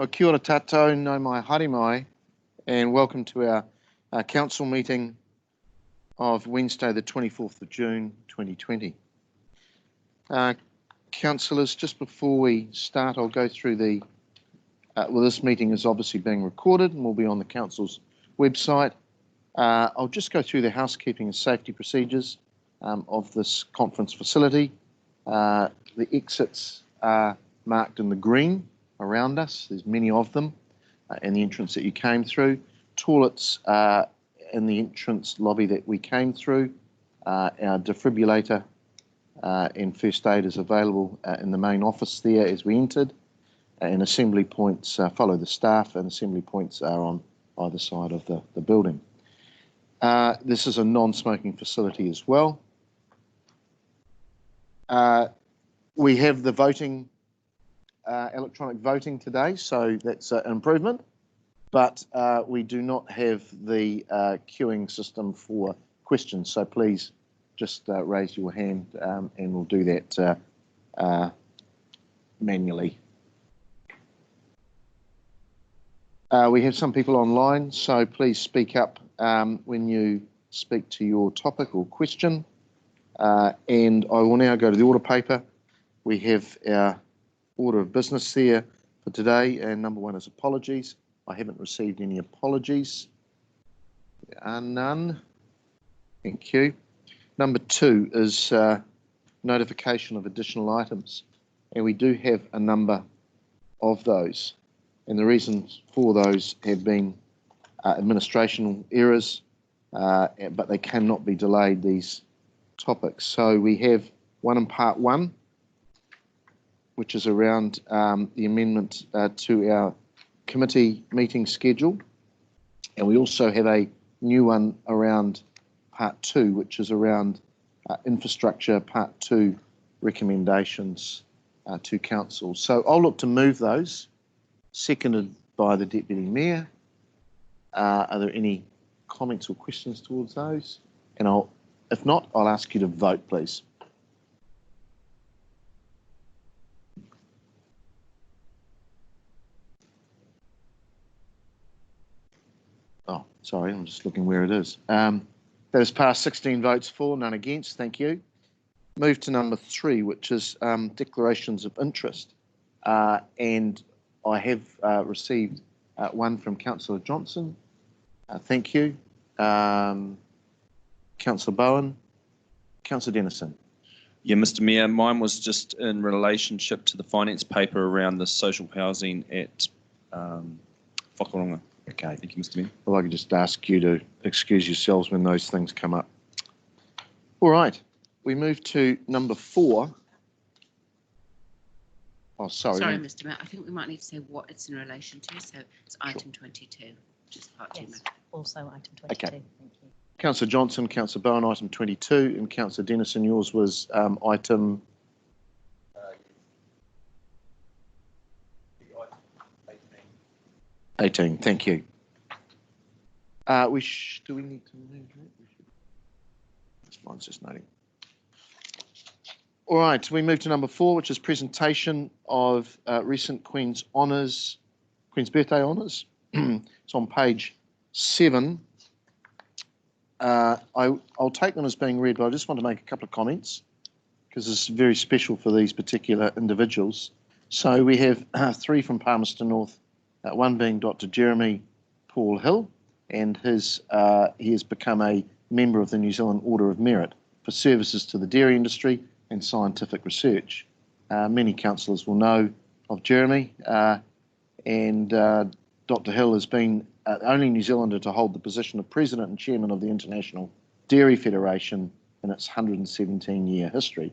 Kia ora tātou, no mai haere mai, and welcome to our council meeting of Wednesday the 24th of June 2020. Councillors, just before we start, I'll go through this meeting is obviously being recorded and will be on the council's website. I'll just go through the housekeeping and safety procedures of this conference facility. The exits are marked in the green around us. There's many of them in the entrance that you came through. Toilets are in the entrance lobby that we came through. Our defibrillator and first aid is available in the main office there as we entered. And assembly points follow the staff, and assembly points are on either side of the building. This is a non-smoking facility as well. We have the voting, electronic voting today, so that's an improvement, but we do not have the queuing system for questions, so please just raise your hand and we'll do that manually. We have some people online, so please speak up when you speak to your topic or question. And I will now go to the order paper. We have our order of business there for today, and number one is apologies. I haven't received any apologies. There are none. Thank you. Number two is notification of additional items, and we do have a number of those. And the reasons for those have been administrational errors, but they cannot be delayed, these topics. So we have one in part one, which is around the amendment to our committee meeting schedule. And we also have a new one around part two, which is around infrastructure part two recommendations to council. So I'll look to move those, seconded by the Deputy Mayor. Are there any comments or questions towards those? And if not, I'll ask you to vote, please. Oh, sorry, I'm just looking where it is. That has passed 16 votes for, none against, thank you. Move to number three, which is declarations of interest. And I have received one from Councillor Johnson. Thank you. Councillor Bowen. Councillor Dennison. Yeah, Mr. Mayor, mine was just in relationship to the finance paper around the social housing at Whakaronga. Okay. Thank you, Mr. Mayor. Well, I could just ask you to excuse yourselves when those things come up. All right, we move to number four. Oh, sorry. Sorry, Mr. Mayor, I think we might need to say what it's in relation to. So it's item 22, which is part two. Yes, also item 22. Okay. Thank you. Councillor Johnson, Councillor Bowen, item 22, and Councillor Dennison, yours was item 18. Thank you. Do we need to move that? That's fine, it's just noting. All right, we move to number four, which is presentation of recent Queen's Birthday Honours. It's on page 7. I'll take them as being read, but I just want to make a couple of comments because it's very special for these particular individuals. So we have three from Palmerston North, one being Dr. Jeremy Paul Hill, and he has become a member of the New Zealand Order of Merit for services to the dairy industry and scientific research. Many councillors will know of Jeremy, and Dr. Hill has been the only New Zealander to hold the position of President and Chairman of the International Dairy Federation in its 117-year history.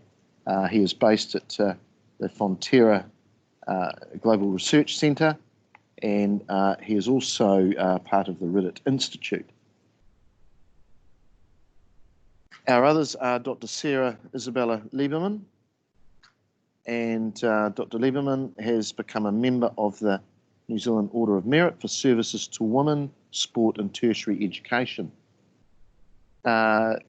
He is based at the Fonterra Global Research Centre, and he is also part of the Reddit Institute. Our others are Dr. Sarah Isabella Lieberman, and Dr. Lieberman has become a member of the New Zealand Order of Merit for services to women, sport and tertiary education. Sarah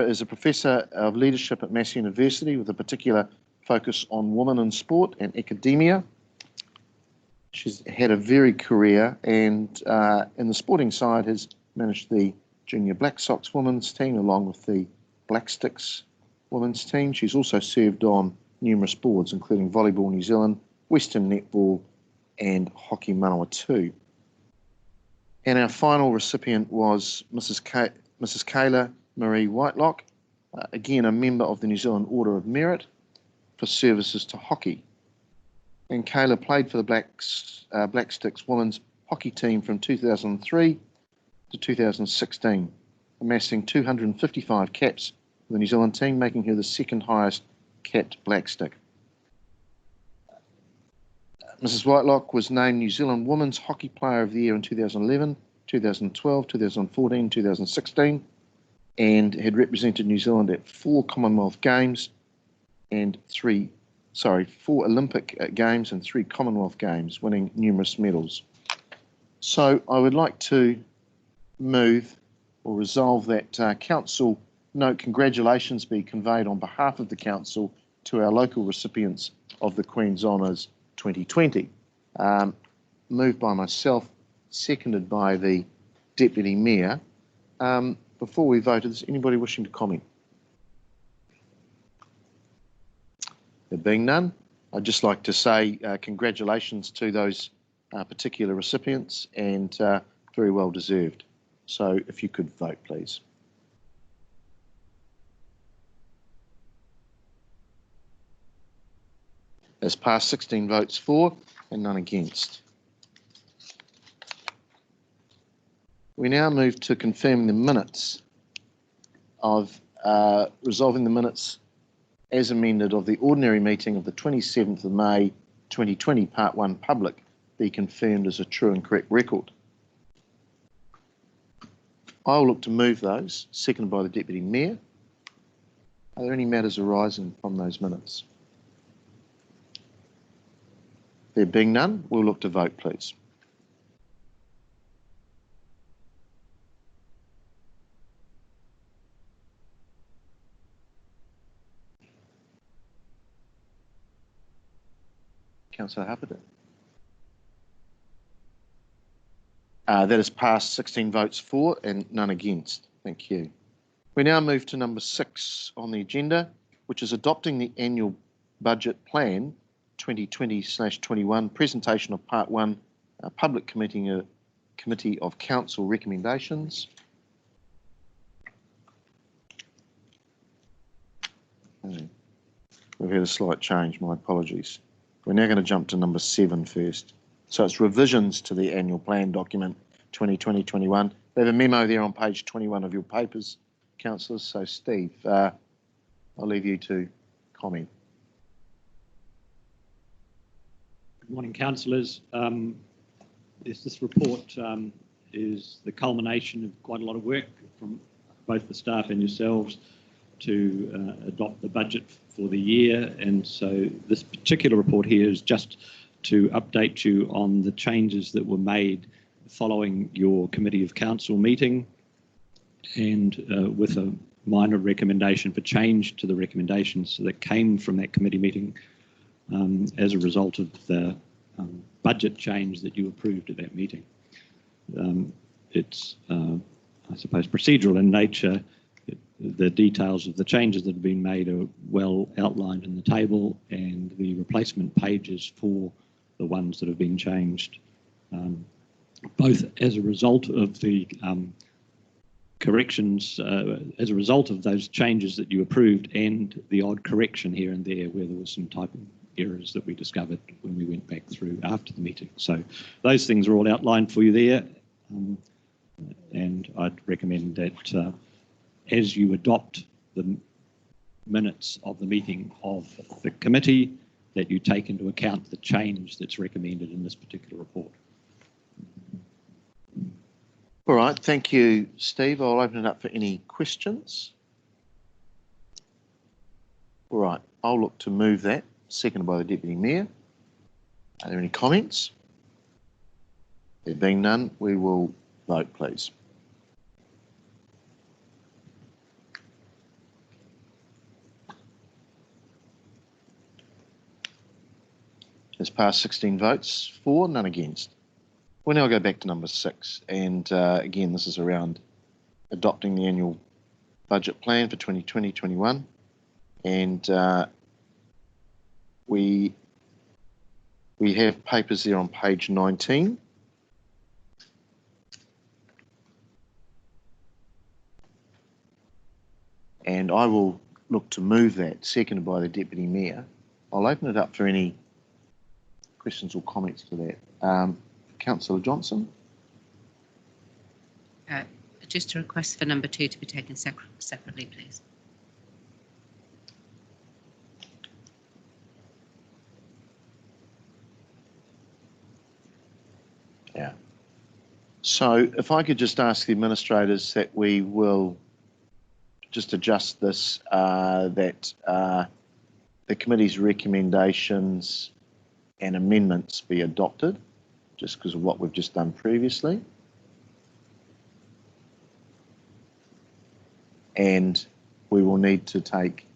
is a Professor of Leadership at Massey University with a particular focus on women in sport and academia. She's had a varied career and in the sporting side has managed the Junior Black Sox women's team along with the Black Sticks women's team. She's also served on numerous boards, including Volleyball New Zealand, Western Netball, and Hockey Manawatu. And our final recipient was Mrs. Kayla Marie Whitelock, again a member of the New Zealand Order of Merit for services to hockey. And Kayla played for the Black Sticks women's hockey team from 2003 to 2016, amassing 255 caps for the New Zealand team, making her the second highest capped Black Stick. Mrs. Whitelock was named New Zealand Women's Hockey Player of the Year in 2011, 2012, 2014, 2016, and had represented New Zealand at 4 Commonwealth Games and 4 Olympic Games and 3 Commonwealth Games, winning numerous medals. So I would like to move or resolve that Council note congratulations be conveyed on behalf of the Council to our local recipients of the Queen's Honours 2020. Moved by myself, seconded by the Deputy Mayor. Before we vote, is anybody wishing to comment? There being none, I'd just like to say congratulations to those particular recipients and very well deserved. So if you could vote, please. As passed, 16 votes for and none against. We now move to confirming the minutes of resolving the minutes as amended of the ordinary meeting of the 27th of May 2020, Part 1 Public, be confirmed as a true and correct record. I will look to move those, seconded by the Deputy Mayor. Are there any matters arising from those minutes? There being none, we'll look to vote, please. Councillor Harpenden. That has passed, 16 votes for and none against. Thank you. We now move to number 6 on the agenda, which is adopting the annual budget plan 2020/21, presentation of Part 1, Public Committee of Council recommendations. Okay. We've had a slight change, my apologies. We're now going to jump to number 7 first. So it's revisions to the annual plan document 2020/21. They have a memo there on page 21 of your papers, councillors. So Steve, I'll leave you to comment. Good morning, councillors. This report is the culmination of quite a lot of work from both the staff and yourselves to adopt the budget for the year, and so this particular report here is just to update you on the changes that were made following your Committee of Council meeting, and with a minor recommendation for change to the recommendations that came from that committee meeting as a result of the budget change that you approved at that meeting. It's, I suppose, procedural in nature. The details of the changes that have been made are well outlined in the table, and the replacement pages for the ones that have been changed, both as a result of the corrections, as a result of those changes that you approved, and the odd correction here and there where there was some typing errors that we discovered when we went back through after the meeting. So those things are all outlined for you there, and I'd recommend that as you adopt the minutes of the meeting of the committee, that you take into account the change that's recommended in this particular report. All right, thank you, Steve. I'll open it up for any questions. All right, I'll look to move that, seconded by the Deputy Mayor. Are there any comments? There being none, we will vote, please. Has passed 16 votes for, none against. We'll now go back to number 6, and again, this is around adopting the annual budget plan for 2020-21, and we have papers there on page 19. And I will look to move that, seconded by the Deputy Mayor. I'll open it up for any questions or comments to that. Councillor Johnson? Just a request for number 2 to be taken separately, please. Yeah. So if I could just ask the administrators that we will just adjust this, that the committee's recommendations and amendments be adopted, just because of what we've just done previously. And we will need to take,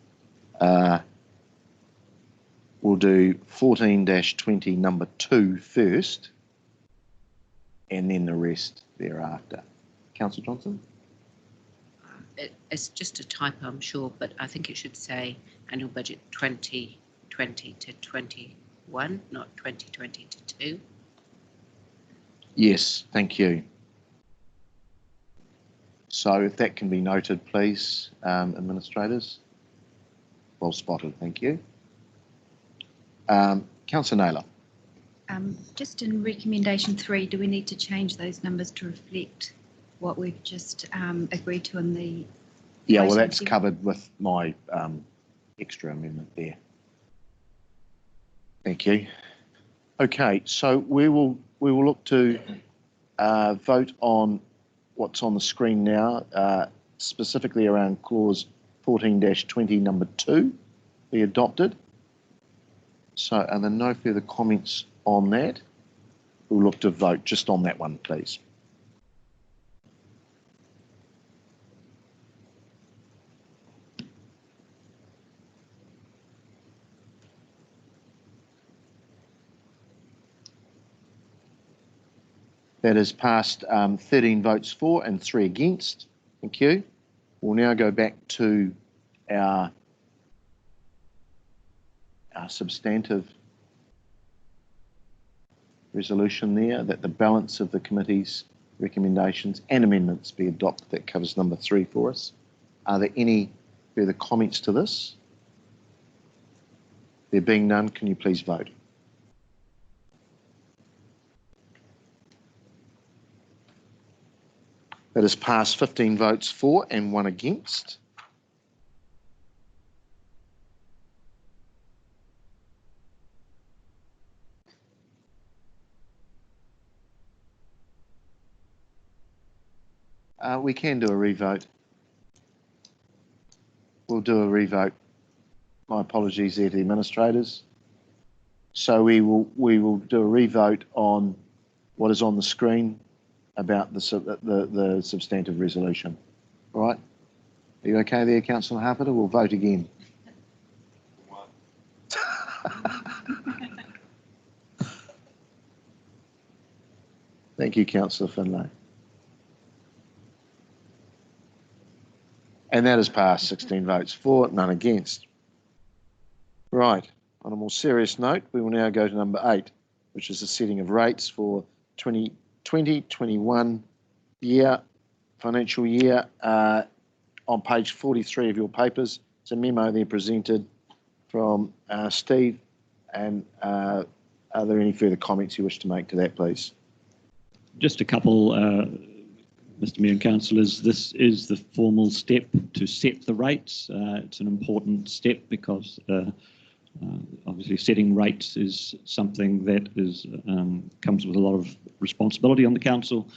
we'll do 14-20 number 2 first, and then the rest thereafter. Councillor Johnson? It's just a typo, I'm sure, but I think it should say annual budget 2020 to 21, not 2020 to 2. Yes, thank you. So if that can be noted, please, administrators. Well spotted, thank you. Councillor Naylor. Just in recommendation 3, do we need to change those numbers to reflect what we've just agreed to in the... Yeah, well, that's covered with my extra amendment there. Thank you. Okay, so we will look to vote on what's on the screen now, specifically around clause 14-20 number 2 be adopted. So are there no further comments on that? We'll look to vote just on that one, please. That has passed 13 votes for and 3 against. Thank you. We'll now go back to our substantive resolution there, that the balance of the committee's recommendations and amendments be adopted. That covers number 3 for us. Are there any further comments to this? There being none, can you please vote? That has passed 15 votes for and 1 against. We can do a revote. We'll do a revote. My apologies there to the administrators. So we will do a revote on what is on the screen about the substantive resolution. All right? Are you okay there, Councillor Harper? We'll vote again. Thank you, Councillor Finlay. And that has passed 16 votes for, none against. Right, on a more serious note, we will now go to number 8, which is the setting of rates for 2020-21 financial year. On page 43 of your papers, it's a memo there presented from Steve. And are there any further comments you wish to make to that, please? Just a couple, Mr. Mayor and Councillors. This is the formal step to set the rates. It's an important step because obviously setting rates is something that is comes with a lot of responsibility on the council,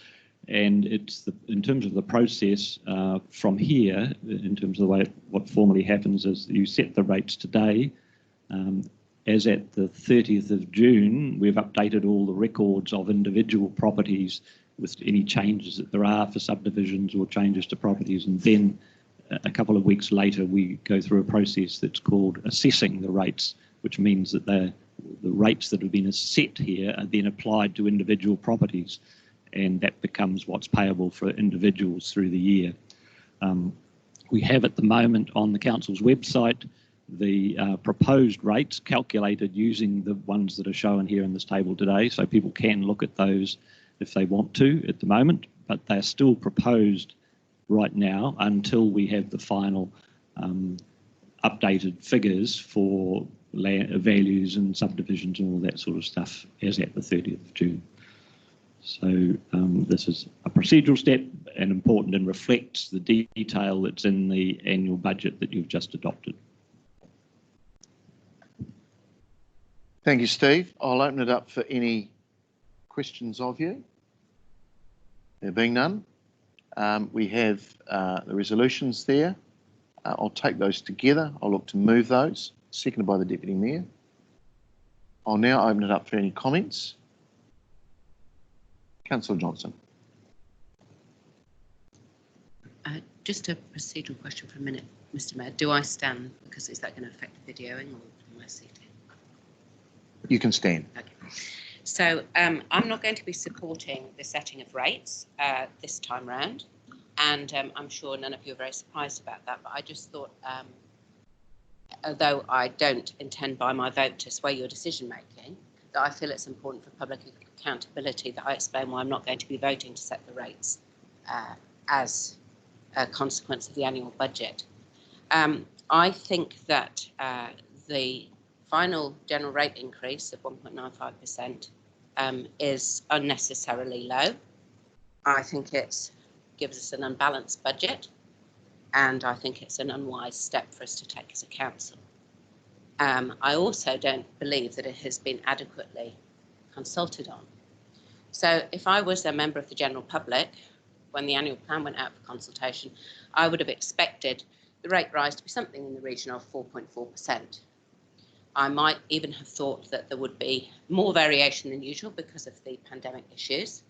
and it's in terms of the process from here, in terms of the way what formally happens is you set the rates today. As at the 30th of June, we've updated all the records of individual properties with any changes that there are for subdivisions or changes to properties, and then a couple of weeks later we go through a process that's called assessing the rates, which means that the rates that have been set here are then applied to individual properties, and that becomes what's payable for individuals through the year. We have at the moment on the council's website the proposed rates calculated using the ones that are shown here in this table today, so people can look at those if they want to at the moment, but they're still proposed right now until we have the final updated figures for land values and subdivisions and all that sort of stuff as at the 30th of June. So this is a procedural step and important, and reflects the detail that's in the annual budget that you've just adopted. Thank you, Steve. I'll open it up for any questions of you. There being none, we have the resolutions there. I'll take those together. I'll look to move those, seconded by the Deputy Mayor. I'll now open it up for any comments. Councillor Johnson. Just a procedural question for a minute, Mr. Mayor. Do I stand, because is that going to affect the videoing, or am I seated? You can stand. Okay. So I'm not going to be supporting the setting of rates this time round, and I'm sure none of you are very surprised about that, but I just thought, although I don't intend by my vote to sway your decision making, that I feel it's important for public accountability that I explain why I'm not going to be voting to set the rates as a consequence of the annual budget. I think that the final general rate increase of 1.95% is unnecessarily low. I think it gives us an unbalanced budget, and I think it's an unwise step for us to take as a council. I also don't believe that it has been adequately consulted on. So if I was a member of the general public, when the annual plan went out for consultation, I would have expected the rate rise to be something in the region of 4.4%. I might even have thought that there would be more variation than usual because of the pandemic issues.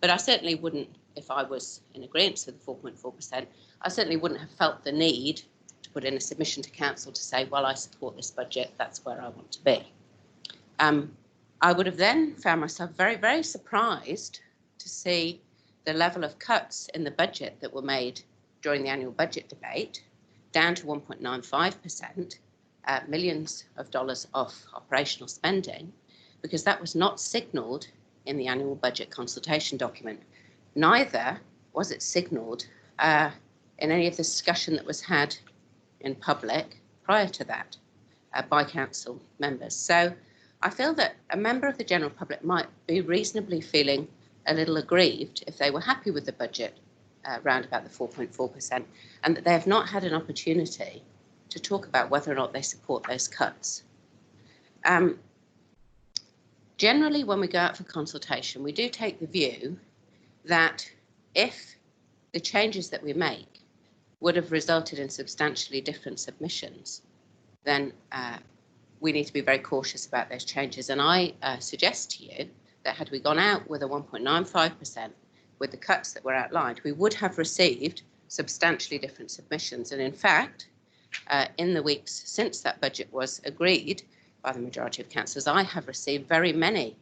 But I certainly wouldn't, if I was in agreement with the 4.4%, I certainly wouldn't have felt the need to put in a submission to council to say, well, I support this budget, that's where I want to be. I would have then found myself very, very surprised to see the level of cuts in the budget that were made during the annual budget debate, down to 1.95%, millions of dollars off operational spending, because that was not signalled in the annual budget consultation document. Neither was it signalled in any of the discussion that was had in public prior to that by council members. So I feel that a member of the general public might be reasonably feeling a little aggrieved if they were happy with the budget round about the 4.4%, and that they have not had an opportunity to talk about whether or not they support those cuts. Generally, when we go out for consultation, we do take the view that if the changes that we make would have resulted in substantially different submissions, then we need to be very cautious about those changes. And I suggest to you that had we gone out with a 1.95% with the cuts that were outlined, we would have received substantially different submissions. And in fact, in the weeks since that budget was agreed by the majority of councillors, I have received very many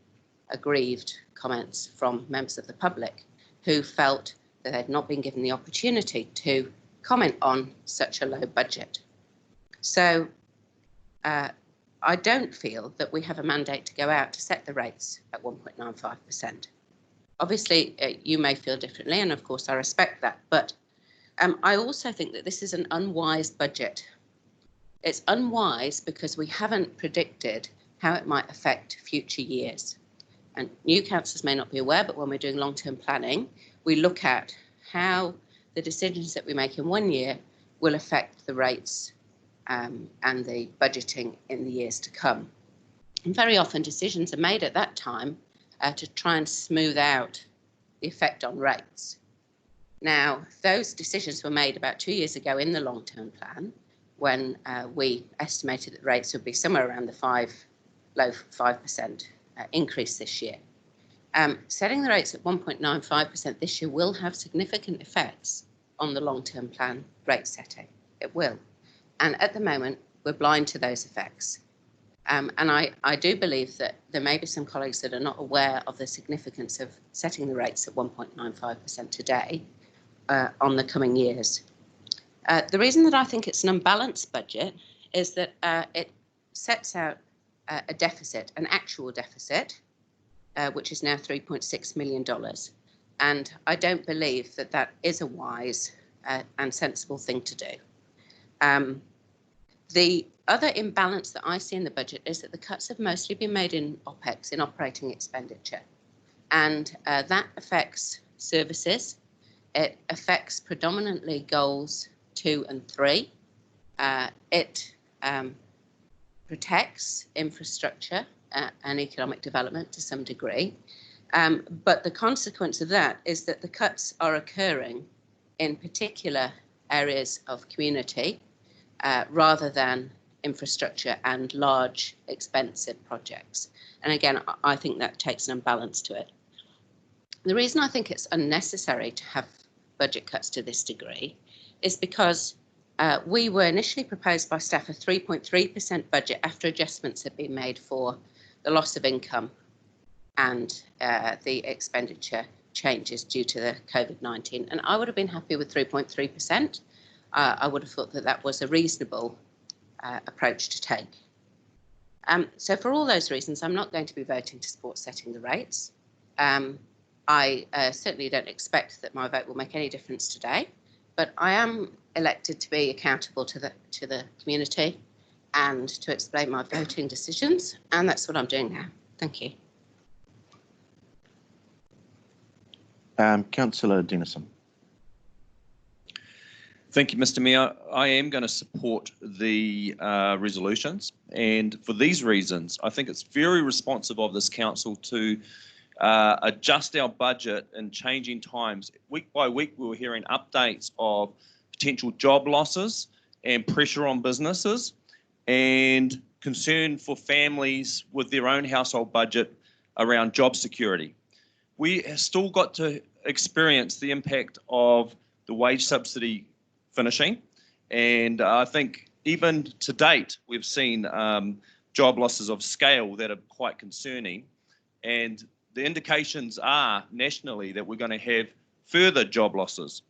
aggrieved comments from members of the public who felt that they'd not been given the opportunity to comment on such a low budget. So I don't feel that we have a mandate to go out to set the rates at 1.95%. Obviously, you may feel differently, and of course I respect that, but I also think that this is an unwise budget. It's unwise because we haven't predicted how it might affect future years. And new councillors may not be aware, but when we're doing long-term planning, we look at how the decisions that we make in one year will affect the rates and the budgeting in the years to come. And very often decisions are made at that time to try and smooth out the effect on rates. Now, those decisions were made about 2 years ago in the long-term plan, when we estimated that rates would be somewhere around the low 5% increase this year. Setting the rates at 1.95% this year will have significant effects on the long-term plan rate setting. It will. And at the moment, we're blind to those effects. And I do believe that there may be some colleagues that are not aware of the significance of setting the rates at 1.95% today on the coming years. The reason that I think it's an unbalanced budget is that it sets out a deficit, an actual deficit, which is now $3.6 million. And I don't believe that that is a wise and sensible thing to do. The other imbalance that I see in the budget is that the cuts have mostly been made in OPEX, in operating expenditure. And that affects services. It affects predominantly goals 2 and 3. It protects infrastructure and economic development to some degree. But the consequence of that is that the cuts are occurring in particular areas of community rather than infrastructure and large, expensive projects. And again, I think that takes an imbalance to it. The reason I think it's unnecessary to have budget cuts to this degree is because we were initially proposed by staff a 3.3% budget after adjustments had been made for the loss of income and the expenditure changes due to the COVID-19. And I would have been happy with 3.3%. I would have thought that that was a reasonable approach to take. So for all those reasons, I'm not going to be voting to support setting the rates. I certainly don't expect that my vote will make any difference today, but I am elected to be accountable to the community and to explain my voting decisions, and that's what I'm doing now. Thank you. Councillor Dennison. Thank you, Mr. Mayor. I am going to support the resolutions, and for these reasons, I think it's very responsive of this council to adjust our budget in changing times. Week by week, we were hearing updates of potential job losses and pressure on businesses and concern for families with their own household budget around job security. We have still got to experience the impact of the wage subsidy finishing, and I think even to date we've seen job losses of scale that are quite concerning, and the indications are nationally that we're going to have further job losses.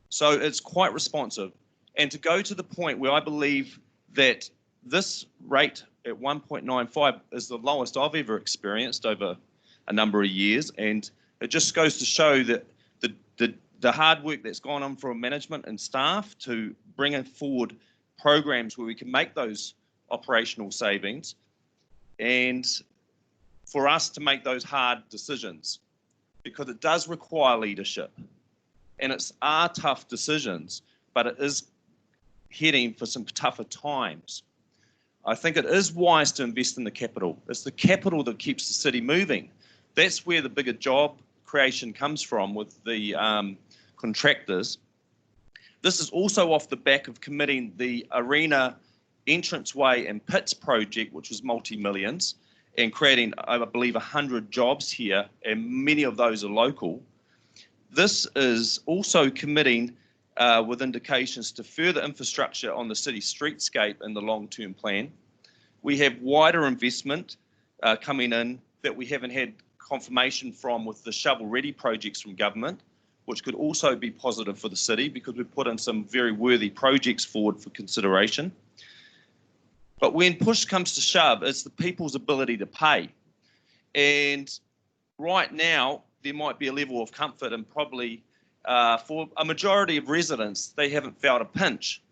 So it's quite responsive, and to go to the point where I believe that this rate at 1.95 is the lowest I've ever experienced over a number of years, and it just goes to show that the hard work that's gone on from management and staff to bring forward programs where we can make those operational savings, and for us to make those hard decisions, because it does require leadership, and are tough decisions, but it is heading for some tougher times. I think it is wise to invest in the capital. It's the capital that keeps the city moving. That's where the bigger job creation comes from with the contractors. This is also off the back of committing the arena entranceway and pits project, which was multi-millions, and creating, I believe, 100 jobs here, and many of those are local. This is also committing with indications to further infrastructure on the city streetscape in the long-term plan. We have wider investment coming in that we haven't had confirmation from with the shovel-ready projects from government, which could also be positive for the city because we've put in some very worthy projects forward for consideration. But when push comes to shove, it's the people's ability to pay. And right now, there might be a level of comfort, and probably for a majority of residents, they haven't felt a pinch.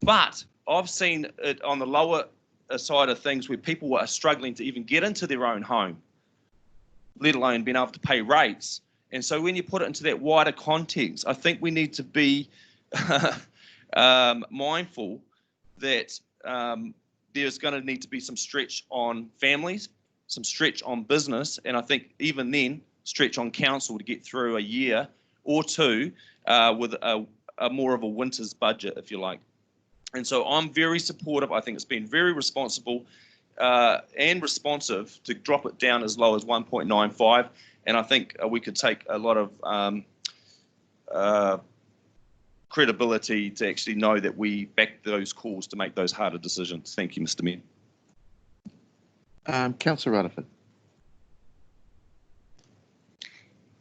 But I've seen it on the lower side of things where people are struggling to even get into their own home, let alone being able to pay rates. And so when you put it into that wider context, I think we need to be mindful that there's going to need to be some stretch on families, some stretch on business, and I think even then, stretch on council to get through a year or two with a more of a winter's budget, if you like. And so I'm very supportive. I think it's been very responsible and responsive to drop it down as low as 1.95. And I think we could take a lot of credibility to actually know that we back those calls to make those harder decisions. Thank you, Mr. Mayor. Councillor Rutherford.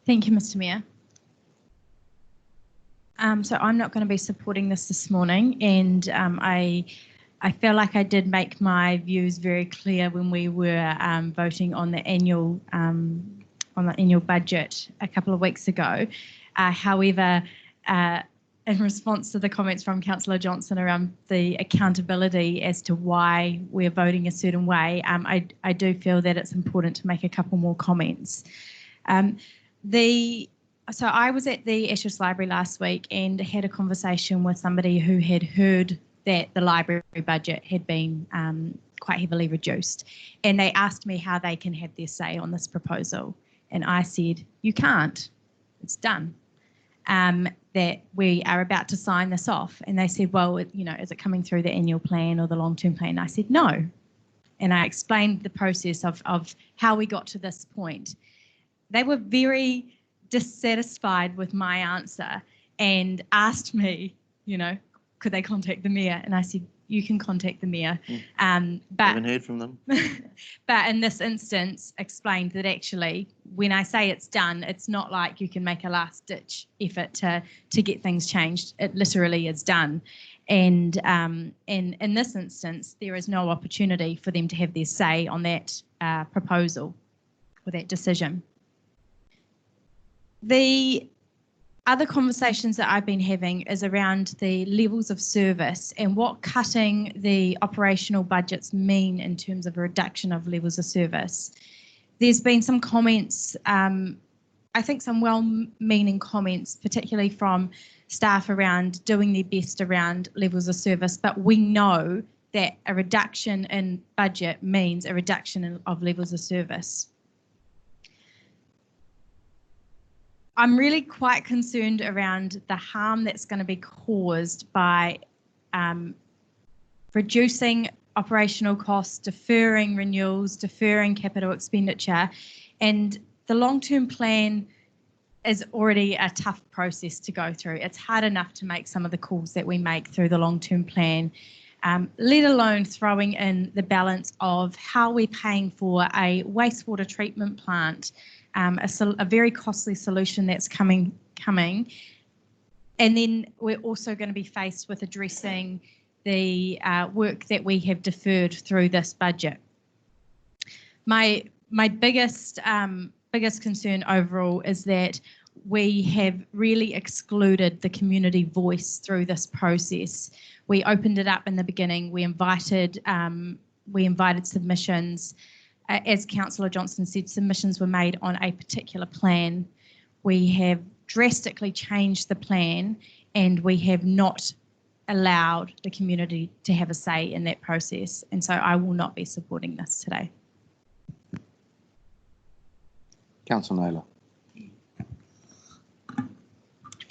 Thank you, Mr. Mayor. So I'm not going to be supporting this morning, and I feel like I did make my views very clear when we were voting on the annual budget a couple of weeks ago. However, in response to the comments from Councillor Johnson around the accountability as to why we're voting a certain way, I do feel that it's important to make a couple more comments. So I was at the Ashurst Library last week and had a conversation with somebody who had heard that the library budget had been quite heavily reduced, and they asked me how they can have their say on this proposal, and I said, you can't, it's done. That we are about to sign this off, and they said, well, is it coming through the annual plan or the long-term plan? I said no, and I explained the process of how we got to this point. They were very dissatisfied with my answer and asked me, could they contact the mayor? And I said, you can contact the mayor. But Haven't heard from them. But in this instance, explained that actually, when I say it's done, it's not like you can make a last-ditch effort to get things changed. It literally is done. And in this instance, there is no opportunity for them to have their say on that proposal or that decision. The other conversations that I've been having is around the levels of service and what cutting the operational budgets mean in terms of a reduction of levels of service. There's been some comments, I think some well-meaning comments, particularly from staff around doing their best around levels of service, but we know that a reduction in budget means a reduction of levels of service. I'm really quite concerned around the harm that's going to be caused by reducing operational costs, deferring renewals, deferring capital expenditure, and the long-term plan is already a tough process to go through. It's hard enough to make some of the calls that we make through the long-term plan, let alone throwing in the balance of how we're paying for a wastewater treatment plant, a very costly solution that's coming. And then we're also going to be faced with addressing the work that we have deferred through this budget. My biggest concern overall is that we have really excluded the community voice through this process. We opened it up in the beginning. We invited submissions. As Councillor Johnson said, submissions were made on a particular plan. We have drastically changed the plan, and we have not allowed the community to have a say in that process. And so I will not be supporting this today. Councillor Naylor.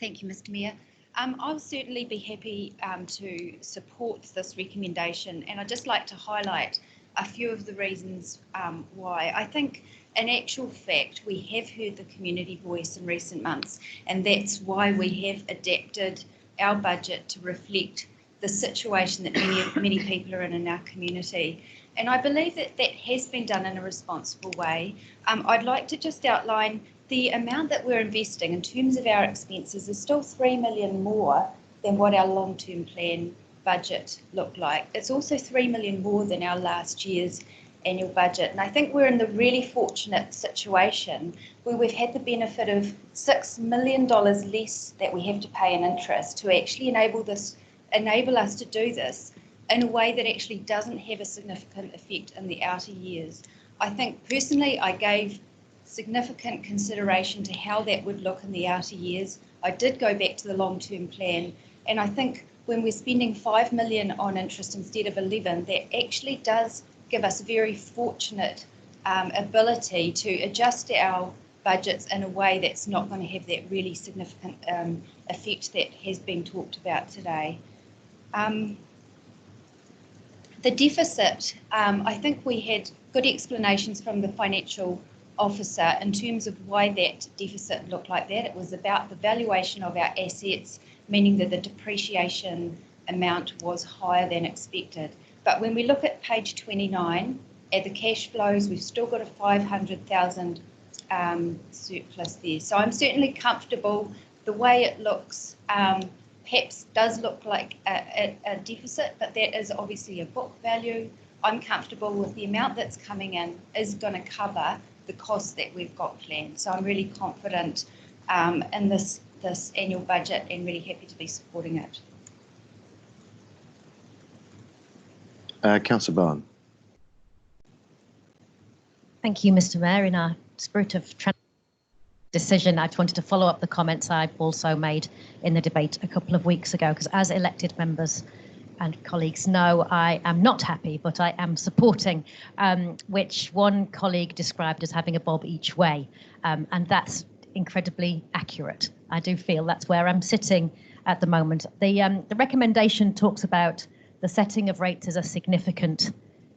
Thank you, Mr. Mayor. I'll certainly be happy to support this recommendation, and I'd just like to highlight a few of the reasons why. I think in actual fact we have heard the community voice in recent months, and that's why we have adapted our budget to reflect the situation that many people are in our community. And I believe that that has been done in a responsible way. I'd like to just outline the amount that we're investing in terms of our expenses is still $3 million more than what our long-term plan budget looked like. It's also $3 million more than our last year's annual budget. And I think we're in the really fortunate situation where we've had the benefit of $6 million less that we have to pay in interest to actually enable us to do this in a way that actually doesn't have a significant effect in the outer years. I think personally I gave significant consideration to how that would look in the outer years. I did go back to the long-term plan, and I think when we're spending $5 million on interest instead of 11, that actually does give us a very fortunate ability to adjust our budgets in a way that's not going to have that really significant effect that has been talked about today. The deficit, I think we had good explanations from the financial officer in terms of why that deficit looked like that. It was about the valuation of our assets meaning that the depreciation amount was higher than expected. But when we look at page 29, at the cash flows, we've still got a 500,000 surplus there. So I'm certainly comfortable. The way it looks, perhaps does look like a deficit, but that is obviously a book value. I'm comfortable with the amount that's coming in is going to cover the costs that we've got planned. So I'm really confident in this annual budget and really happy to be supporting it. Councillor Bowen. Thank you, Mr. Mayor. In a spirit of decision, I wanted to follow up the comments I also made in the debate a couple of weeks ago, because as elected members and colleagues know, I am not happy, but I am supporting, which one colleague described as having a bob each way, and that's incredibly accurate. I do feel that's where I'm sitting at the moment. The recommendation talks about the setting of rates as a significant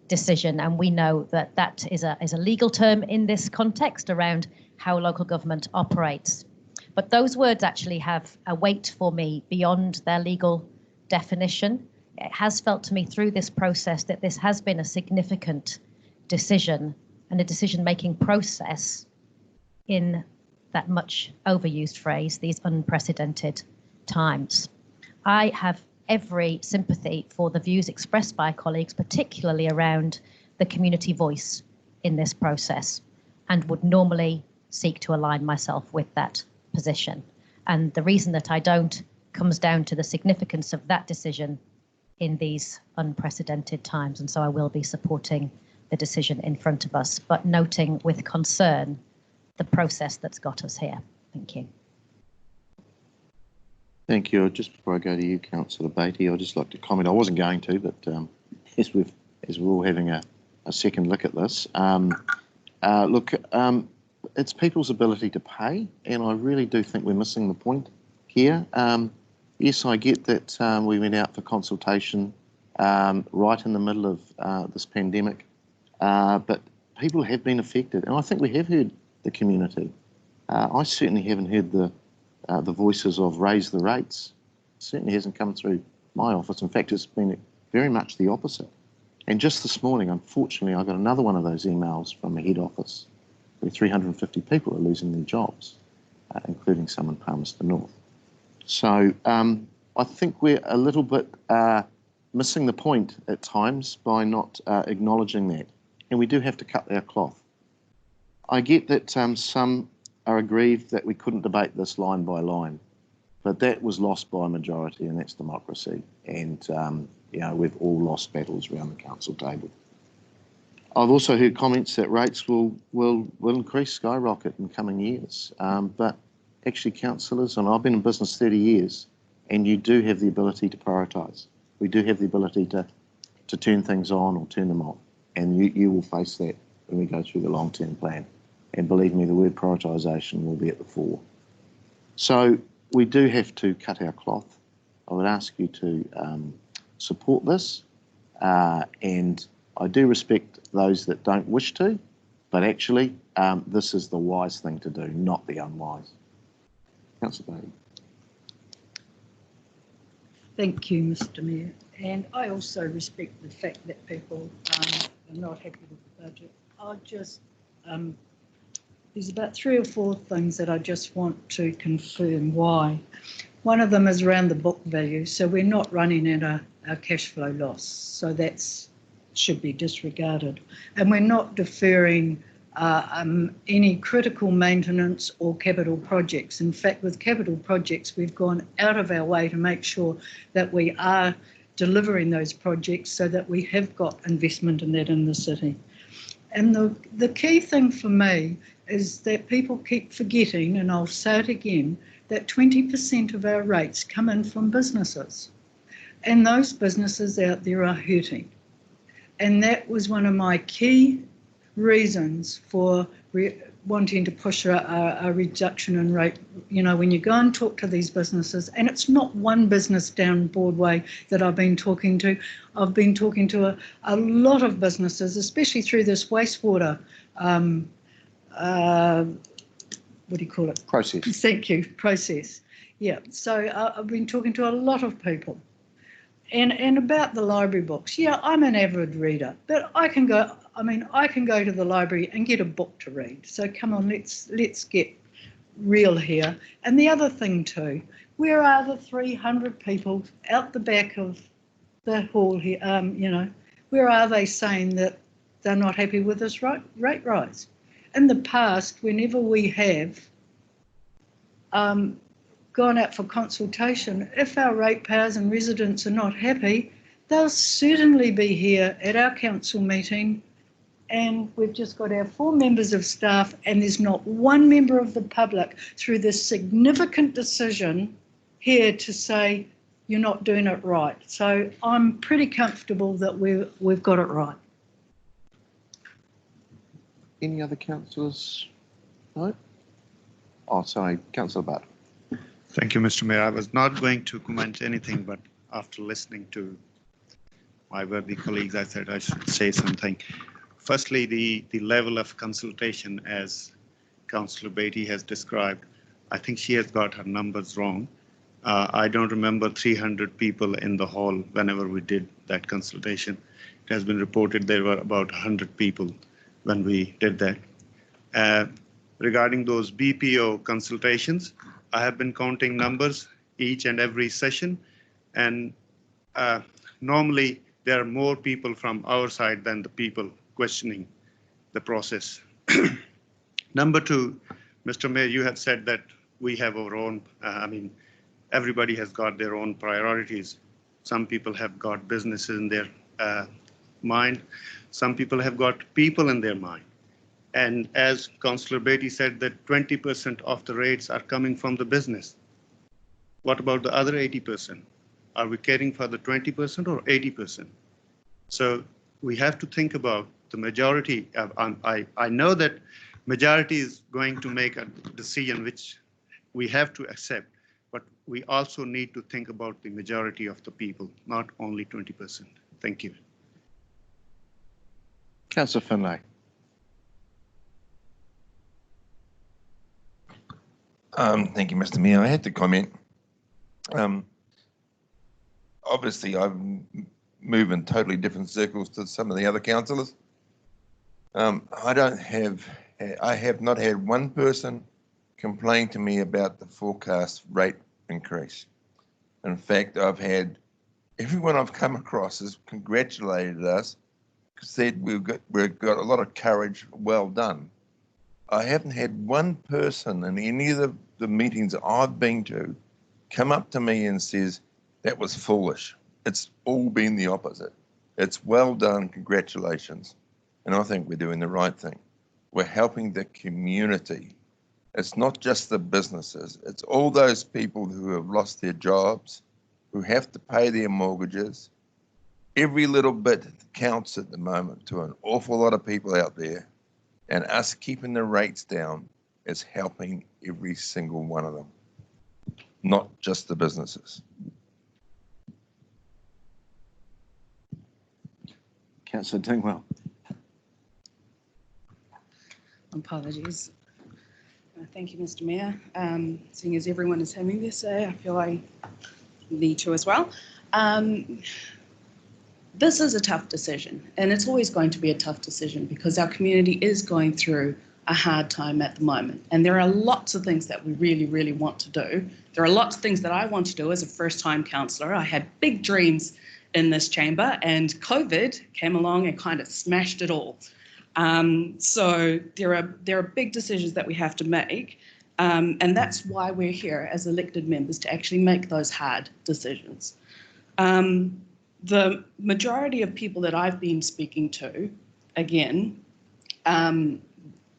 decision, and we know that that is a legal term in this context around how local government operates. But those words actually have a weight for me beyond their legal definition. It has felt to me through this process that this has been a significant decision and a decision-making process in that much overused phrase, these unprecedented times. I have every sympathy for the views expressed by colleagues, particularly around the community voice in this process, and would normally seek to align myself with that position. And the reason that I don't comes down to the significance of that decision in these unprecedented times. And so I will be supporting the decision in front of us, but noting with concern the process that's got us here. Thank you. Thank you. Just before I go to you, Councillor Beattie, I'd just like to comment. I wasn't going to, but as we're all having a second look at this, it's people's ability to pay, and I really do think we're missing the point here. Yes, I get that we went out for consultation right in the middle of this pandemic, but people have been affected, and I think we have heard the community. I certainly haven't heard the voices of raise the rates. It certainly hasn't come through my office. In fact, it's been very much the opposite. And just this morning, unfortunately, I got another one of those emails from the head office where 350 people are losing their jobs, including some in Palmerston North. So I think we're a little bit missing the point at times by not acknowledging that. And we do have to cut our cloth. I get that some are aggrieved that we couldn't debate this line by line, but that was lost by a majority, and that's democracy. And we've all lost battles around the council table. I've also heard comments that rates will increase, skyrocket in coming years. But actually, councillors, and I've been in business 30 years, and you do have the ability to prioritise. We do have the ability to turn things on or turn them off, and you will face that when we go through the long-term plan. And believe me, the word prioritisation will be at the fore. So we do have to cut our cloth. I would ask you to support this, and I do respect those that don't wish to, but actually this is the wise thing to do, not the unwise. Councillor Beattie. Thank you, Mr. Mayor. And I also respect the fact that people are not happy with the budget. There's about 3 or 4 things that I just want to confirm why. One of them is around the book value. So we're not running at a cash flow loss. So that should be disregarded. And we're not deferring any critical maintenance or capital projects. In fact, with capital projects, we've gone out of our way to make sure that we are delivering those projects so that we have got investment in that in the city. And the key thing for me is that people keep forgetting, and I'll say it again, that 20% of our rates come in from businesses. And those businesses out there are hurting. And that was one of my key reasons for wanting to push a reduction in rate. You know, when you go and talk to these businesses, and it's not one business down Broadway that I've been talking to. I've been talking to a lot of businesses, especially through this wastewater what do you call it? Process. Thank you, process. Yeah, so I've been talking to a lot of people. And about the library books, yeah, I'm an avid reader, but I can go to the library and get a book to read. So come on, let's get real here. And the other thing too, where are the 300 people out the back of the hall here, where are they saying that they're not happy with this rate rise? In the past, whenever we have gone out for consultation, if our ratepayers and residents are not happy, they'll certainly be here at our council meeting, and we've just got our 4 members of staff, and there's not one member of the public through this significant decision here to say you're not doing it right. So I'm pretty comfortable that we've got it right. Any other councillors? No? Oh, sorry, Councillor Butt. Thank you, Mr. Mayor. I was not going to comment anything, but after listening to my worthy colleagues, I said I should say something. Firstly, the level of consultation, as Councillor Beattie has described, I think she has got her numbers wrong. I don't remember 300 people in the hall whenever we did that consultation. It has been reported there were about 100 people when we did that. Regarding those BPO consultations, I have been counting numbers each and every session, and normally there are more people from our side than the people questioning the process. Number 2, Mr. Mayor, you have said that we have our own, everybody has got their own priorities. Some people have got businesses in their mind. Some people have got people in their mind. And as Councillor Beattie said, that 20% of the rates are coming from the business. What about the other 80%? Are we caring for the 20% or 80%? So we have to think about the majority. I know that majority is going to make a decision which we have to accept, but we also need to think about the majority of the people, not only 20%. Thank you. Councillor Finlay. Thank you, Mr. Mayor. I had to comment. Obviously, I'm moving totally different circles to some of the other councillors. I have not had one person complain to me about the forecast rate increase. In fact, I've had everyone I've come across has congratulated us, said we've got a lot of courage, well done. I haven't had one person in any of the meetings I've been to come up to me and says, that was foolish. It's all been the opposite. It's well done, congratulations. And I think we're doing the right thing. We're helping the community. It's not just the businesses. It's all those people who have lost their jobs, who have to pay their mortgages. Every little bit counts at the moment to an awful lot of people out there. And us keeping the rates down is helping every single one of them, not just the businesses. Councillor Dingwell. Apologies. Thank you, Mr. Mayor. Seeing as everyone is having their say, I feel I need to as well. This is a tough decision, and it's always going to be a tough decision because our community is going through a hard time at the moment. And there are lots of things that we really, really want to do. There are lots of things that I want to do as a first-time councillor. I had big dreams in this chamber, and COVID came along and kind of smashed it all. So there are big decisions that we have to make, and that's why we're here as elected members, to actually make those hard decisions. The majority of people that I've been speaking to, again,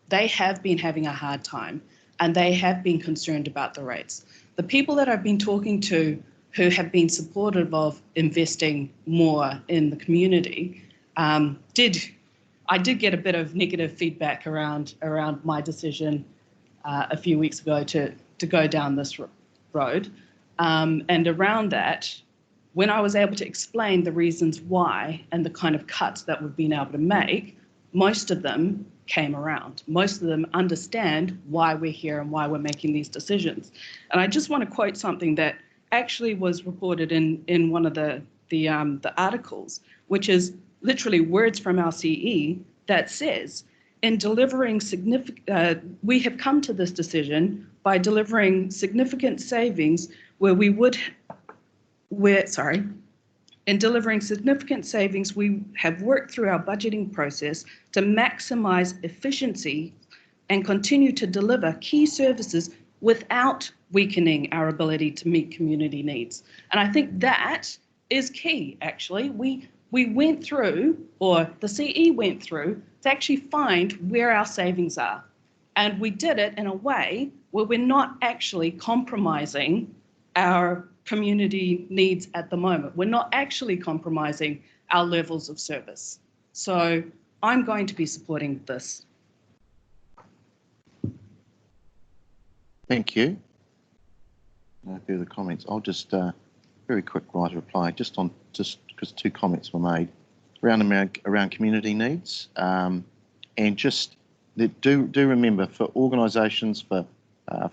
they have been having a hard time, and they have been concerned about the rates. The people that I've been talking to who have been supportive of investing more in the community, I did get a bit of negative feedback around my decision a few weeks ago to go down this road. And around that, when I was able to explain the reasons why and the kind of cuts that we've been able to make, most of them came around. Most of them understand why we're here and why we're making these decisions. And I just want to quote something that actually was reported in one of the articles, which is literally words from our CE that says, in delivering we have come to this decision by delivering significant savings in delivering significant savings, we have worked through our budgeting process to maximize efficiency and continue to deliver key services without weakening our ability to meet community needs. And I think that is key, actually. We went through, or the CE went through, to actually find where our savings are. And we did it in a way where we're not actually compromising our community needs at the moment. We're not actually compromising our levels of service. So I'm going to be supporting this. Thank you. No further comments. I'll just very quick right reply just because two comments were made around community needs, and just that do remember, for organisations, for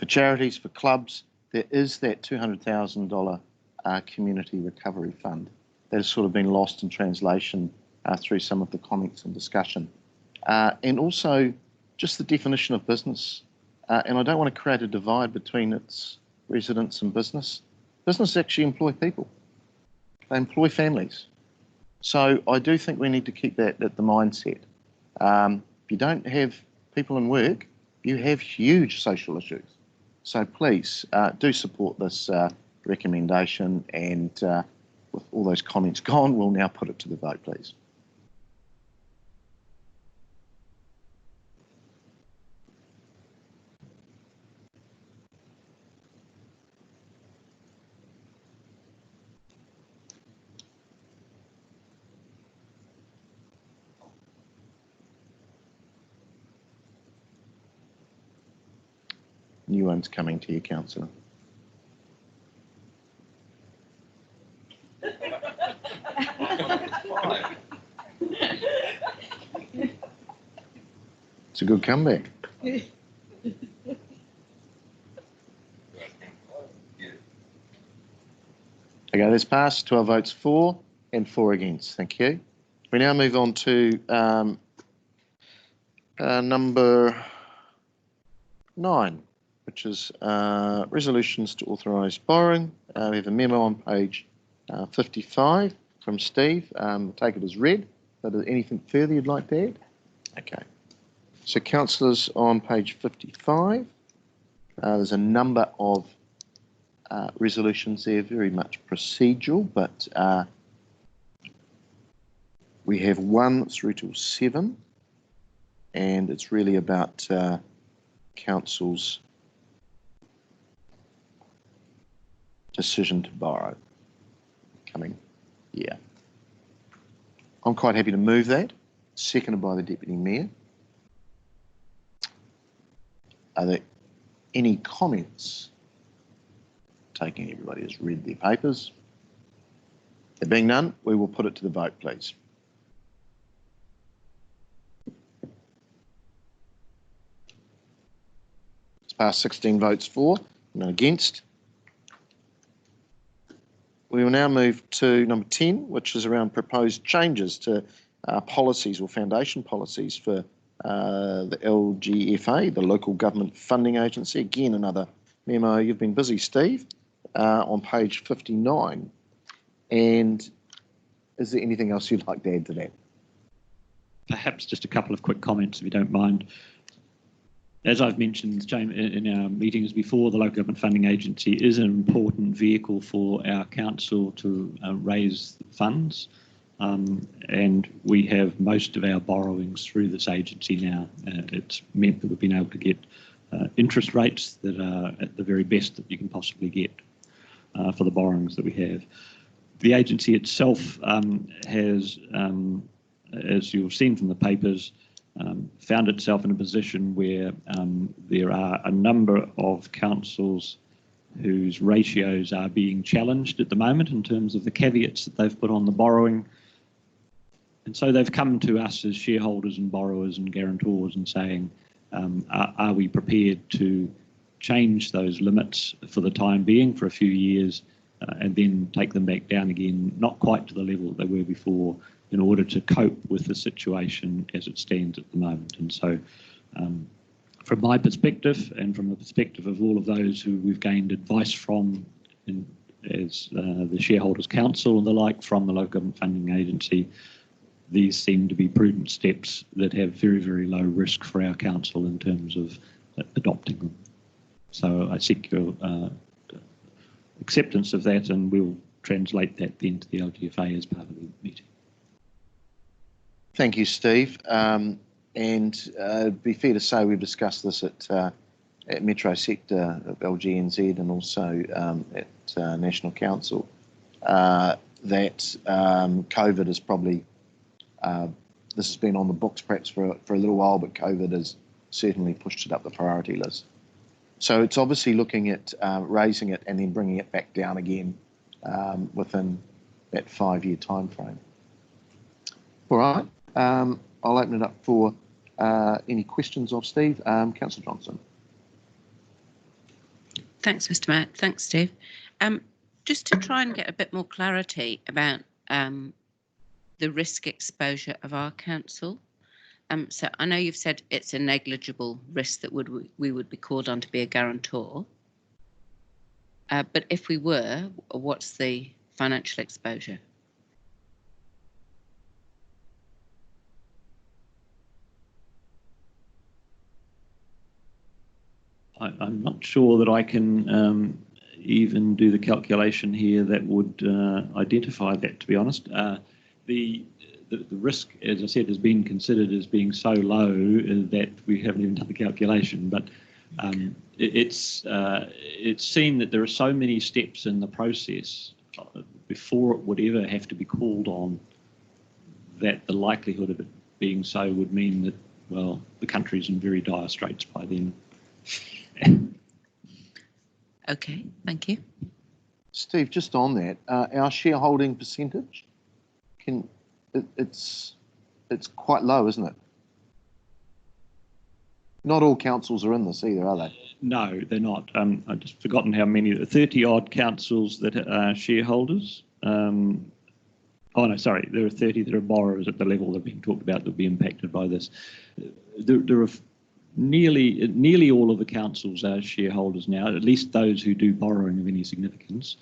charities, for clubs, there is that $200,000 community recovery fund that has sort of been lost in translation through some of the comments and discussion, and also just the definition of business. And I don't want to create a divide between its residents and business. Business actually employ people. They employ families. So I do think we need to keep that at the mindset. If you don't have people in work, you have huge social issues. So please do support this recommendation, and with all those comments gone, we'll now put it to the vote, please. New one's coming to you, councillor. It's a good comeback. Okay, that's passed. 12 votes for and 4 against. Thank you. We now move on to number 9, which is resolutions to authorise borrowing. We have a memo on page 55 from Steve. Take it as read. But is anything further you'd like to add? Okay. So councillors, on page 55, there's a number of resolutions there, very much procedural, but we have 1 through to 7, and it's really about council's decision to borrow coming year. I'm quite happy to move that, seconded by the Deputy Mayor. Are there any comments? Taking everybody has read their papers. There being none, we will put it to the vote, please. It's passed 16 votes for, none against. We will now move to number 10, which is around proposed changes to policies or foundation policies for the LGFA, the Local Government Funding Agency. Again, another memo. You've been busy, Steve, on page 59. And is there anything else you'd like to add to that? Perhaps just a couple of quick comments, if you don't mind. As I've mentioned, James, in our meetings before, the Local Government Funding Agency is an important vehicle for our council to raise funds, and we have most of our borrowings through this agency now. It's meant that we've been able to get interest rates that are at the very best that you can possibly get for the borrowings that we have. The agency itself has, as you've seen from the papers, found itself in a position where there are a number of councils whose ratios are being challenged at the moment in terms of the caveats that they've put on the borrowing. And so they've come to us as shareholders and borrowers and guarantors and saying, are we prepared to change those limits for the time being for a few years and then take them back down again, not quite to the level that they were before, in order to cope with the situation as it stands at the moment. And so from my perspective and from the perspective of all of those who we've gained advice from as the Shareholders Council and the like from the Local Government Funding Agency, these seem to be prudent steps that have very, very low risk for our council in terms of adopting them. So I seek your acceptance of that, and we'll translate that then to the LGFA as part of the meeting. Thank you, Steve. And it'd be fair to say we've discussed this at Metro Sector of LGNZ and also at National Council, that COVID is probably, this has been on the books perhaps for a little while, but COVID has certainly pushed it up the priority list. So it's obviously looking at raising it and then bringing it back down again within that 5-year time frame. All right, I'll open it up for any questions of Steve. Councillor Johnson. Thanks, Mr. Mayor. Thanks, Steve. Just to try and get a bit more clarity about the risk exposure of our council. So I know you've said it's a negligible risk that we would be called on to be a guarantor. But if we were, what's the financial exposure? I'm not sure that I can even do the calculation here that would identify that, to be honest. The risk, as I said, has been considered as being so low that we haven't even done the calculation. But it's seen that there are so many steps in the process before it would ever have to be called on, that the likelihood of it being so would mean that, well, the country's in very dire straits by then. Okay, thank you. Steve, just on that, our shareholding percentage, it's quite low, isn't it? Not all councils are in this either, are they? No, they're not. I've just forgotten how many, 30-odd councils that are shareholders. Oh, no, sorry, there are 30 that are borrowers at the level that are being talked about that will be impacted by this. There are nearly all of the councils are shareholders now, at least those who do borrowing of any significance.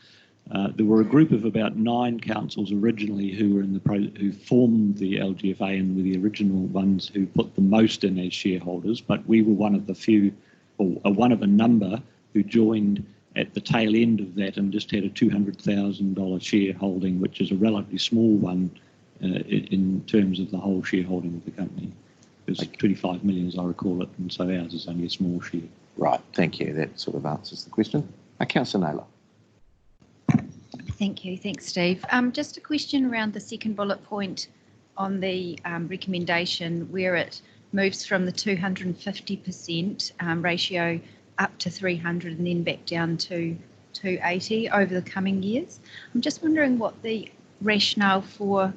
There were a group of about 9 councils originally who were who formed the LGFA and were the original ones who put the most in as shareholders, but we were one of the few, or one of a number, who joined at the tail end of that and just had a $200,000 shareholding, which is a relatively small one in terms of the whole shareholding of the company. It was 25 million, as I recall it, and so ours is only a small share. Right, thank you. That sort of answers the question. Councillor Naylor. Thank you. Thanks, Steve. Just a question around the second bullet point on the recommendation, where it moves from the 250% ratio up to 300 and then back down to 280 over the coming years. I'm just wondering what the rationale for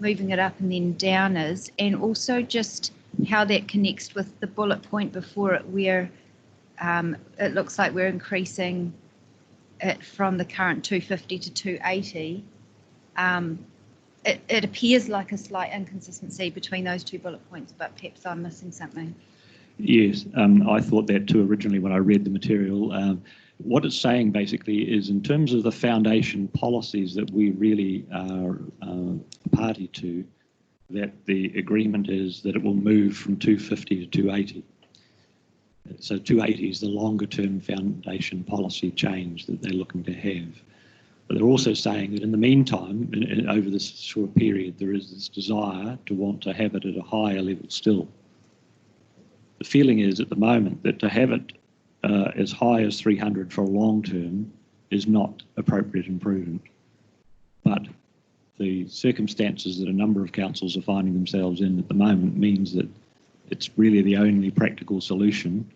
moving it up and then down is, and also just how that connects with the bullet point before it, where it looks like we're increasing it from the current 250 to 280. It appears like a slight inconsistency between those two bullet points, but perhaps I'm missing something. Yes, I thought that too originally when I read the material. What it's saying basically is, in terms of the foundation policies that we really are a party to, that the agreement is that it will move from 250 to 280. So 280 is the longer term foundation policy change that they're looking to have. But they're also saying that in the meantime, over this short period, there is this desire to want to have it at a higher level still. The feeling is at the moment that to have it as high as 300 for a long term is not appropriate and prudent. But the circumstances that a number of councils are finding themselves in at the moment means that it's really the only practical solution,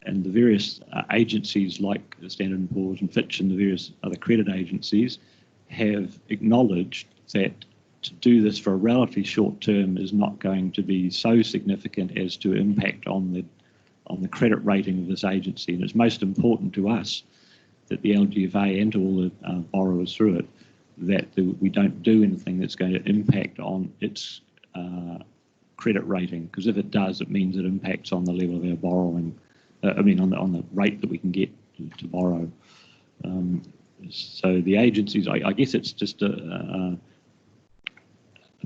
and the various agencies like Standard & Poor's and Fitch and the various other credit agencies have acknowledged that to do this for a relatively short term is not going to be so significant as to impact on the credit rating of this agency. And it's most important to us that the LGFA and to all the borrowers through it that we don't do anything that's going to impact on its credit rating, because if it does, it means it impacts on the level of our borrowing. On the rate that we can get to borrow. So the agencies, I guess it's just a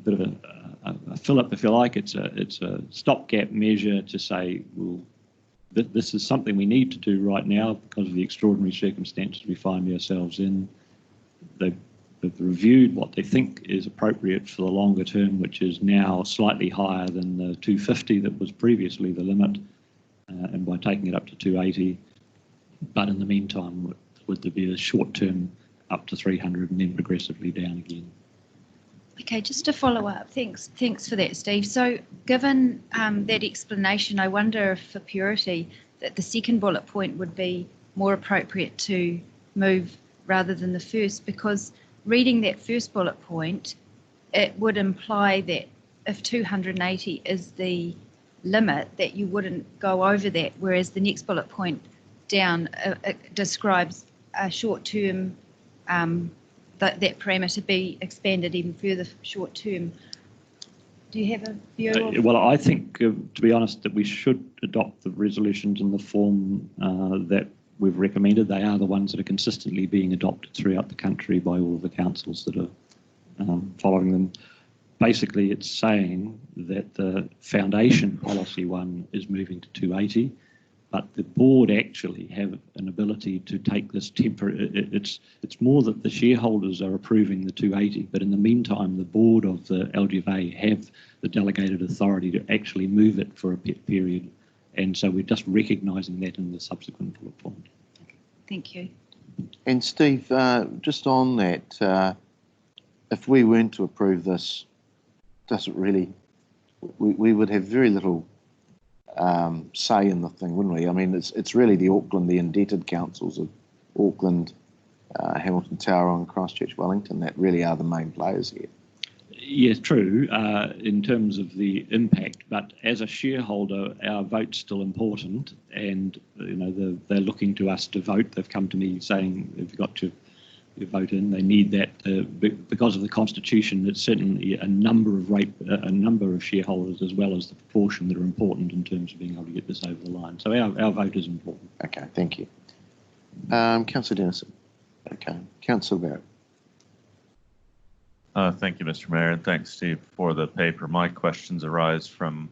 bit of a fill-up, if you like. It's a stopgap measure to say, well, this is something we need to do right now because of the extraordinary circumstances we find ourselves in. They've reviewed what they think is appropriate for the longer term, which is now slightly higher than the 250 that was previously the limit, and by taking it up to 280. But in the meantime, would there be a short term up to 300 and then progressively down again? Okay, just to follow up, thanks for that, Steve. So given that explanation, I wonder if for purity that the second bullet point would be more appropriate to move rather than the first, because reading that first bullet point, it would imply that if 280 is the limit, that you wouldn't go over that, whereas the next bullet point down describes a short term, that parameter be expanded even further short term. Do you have a view? Well, I think, to be honest, that we should adopt the resolutions in the form that we've recommended. They are the ones that are consistently being adopted throughout the country by all of the councils that are following them. Basically, it's saying that the foundation policy one is moving to 280, but the board actually have an ability to take this temporary. It's more that the shareholders are approving the 280, but in the meantime, the board of the LGFA have the delegated authority to actually move it for a period. And so we're just recognising that in the subsequent bullet point. Thank you. And Steve, just on that, if we weren't to approve this, doesn't really, we would have very little say in the thing, wouldn't we? I mean, it's really the indebted councils of Auckland, Hamilton, Tauranga, Christchurch, Wellington that really are the main players here. Yes, true, in terms of the impact, but as a shareholder, our vote's still important, and they're looking to us to vote. They've come to me saying, "Have you got your vote in?" They need that because of the constitution. It's certainly a number of shareholders as well as the proportion that are important in terms of being able to get this over the line. So our vote is important. Okay, thank you, Councillor Dennison. Okay, Councillor Barrett. Thank you, Mr. Mayor, and thanks, Steve, for the paper. My questions arise from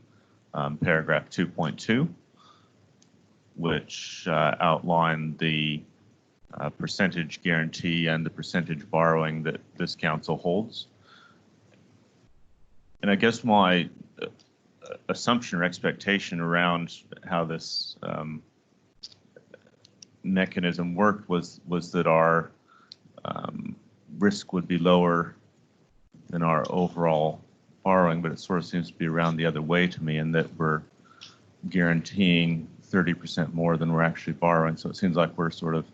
paragraph 2.2, which outlined the percentage guarantee and the percentage borrowing that this council holds. And I guess my assumption or expectation around how this mechanism worked was that our risk would be lower than our overall borrowing, but it sort of seems to be around the other way to me, in that we're guaranteeing 30% more than we're actually borrowing. So it seems like we're sort of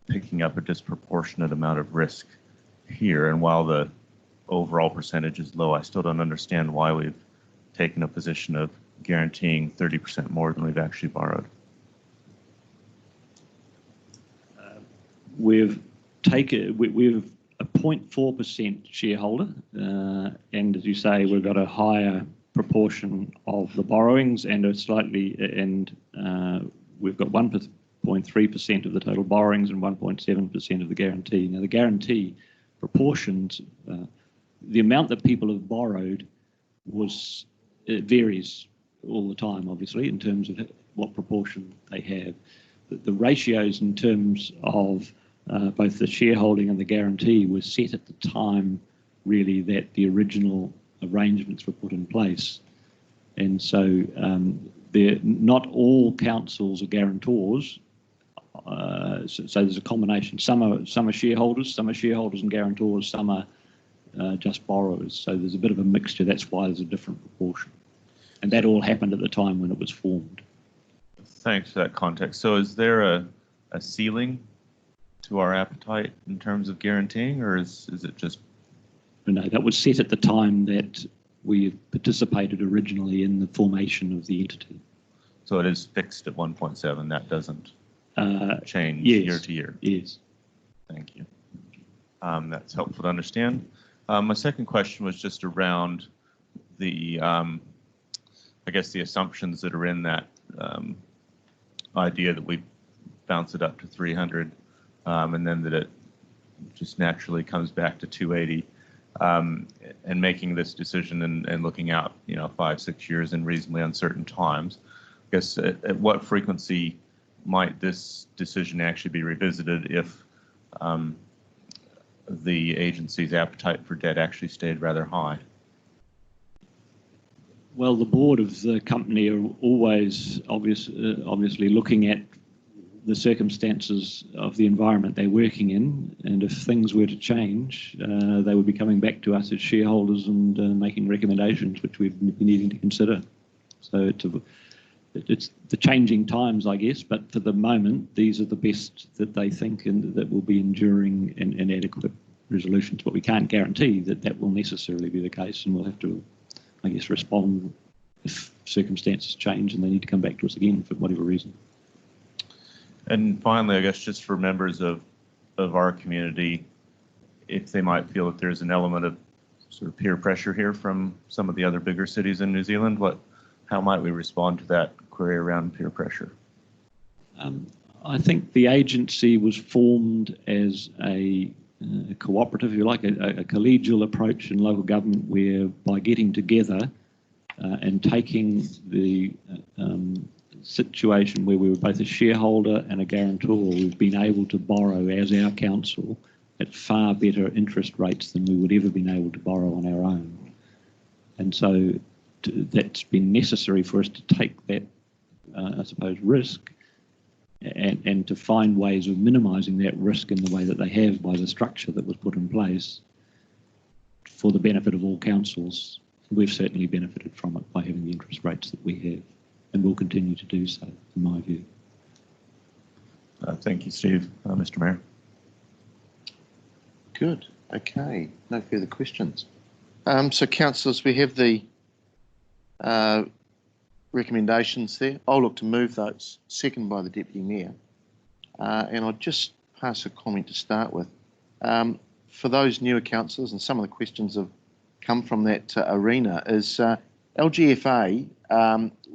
picking up a disproportionate amount of risk here. And while the overall percentage is low, I still don't understand why we've taken a position of guaranteeing 30% more than we've actually borrowed. We've a 0.4% shareholder, and as you say, we've got a higher proportion of the borrowings and we've got 1.3% of the total borrowings and 1.7% of the guarantee. Now the guarantee proportions, the amount that people have borrowed it varies all the time, obviously, in terms of what proportion they have. The ratios in terms of both the shareholding and the guarantee were set at the time, really, that the original arrangements were put in place. And so not all councils are guarantors. So there's a combination. Some are shareholders and guarantors, some are just borrowers. So there's a bit of a mixture. That's why there's a different proportion. And that all happened at the time when it was formed. Thanks for that context. So is there a ceiling to our appetite in terms of guaranteeing, or is it just No, that was set at the time that we participated originally in the formation of the entity. So it is fixed at 1.7. That doesn't change Yes. year to year. Yes. Thank you. That's helpful to understand. My second question was just around the, I guess, the assumptions that are in that idea that we bounce it up to 300, and then that it just naturally comes back to 280. And making this decision and looking out, 5-6 years in reasonably uncertain times. I guess at what frequency might this decision actually be revisited if the agency's appetite for debt actually stayed rather high? Well, the board of the company are always obviously looking at the circumstances of the environment they're working in, and if things were to change, they would be coming back to us as shareholders and making recommendations which we'd be needing to consider. So it's the changing times, I guess, but for the moment, these are the best that they think and that will be enduring and adequate resolutions. But we can't guarantee that that will necessarily be the case, and we'll have to, I guess, respond if circumstances change and they need to come back to us again for whatever reason. And finally, I guess just for members of our community, if they might feel that there's an element of sort of peer pressure here from some of the other bigger cities in New Zealand, how might we respond to that query around peer pressure? I think the agency was formed as a cooperative, if you like, a collegial approach in local government, where by getting together and taking the situation where we were both a shareholder and a guarantor, we've been able to borrow as our council at far better interest rates than we would ever been able to borrow on our own. And so that's been necessary for us to take that, I suppose, risk and to find ways of minimising that risk in the way that they have by the structure that was put in place for the benefit of all councils. We've certainly benefited from it by having the interest rates that we have, and will continue to do so, in my view. Thank you, Steve. Mr. Mayor. Good. Okay. No further questions. So, councillors, we have the recommendations there. I'll look to move those. Second by the Deputy Mayor. And I'll just pass a comment to start with. For those newer councillors, and some of the questions have come from that arena, is LGFA,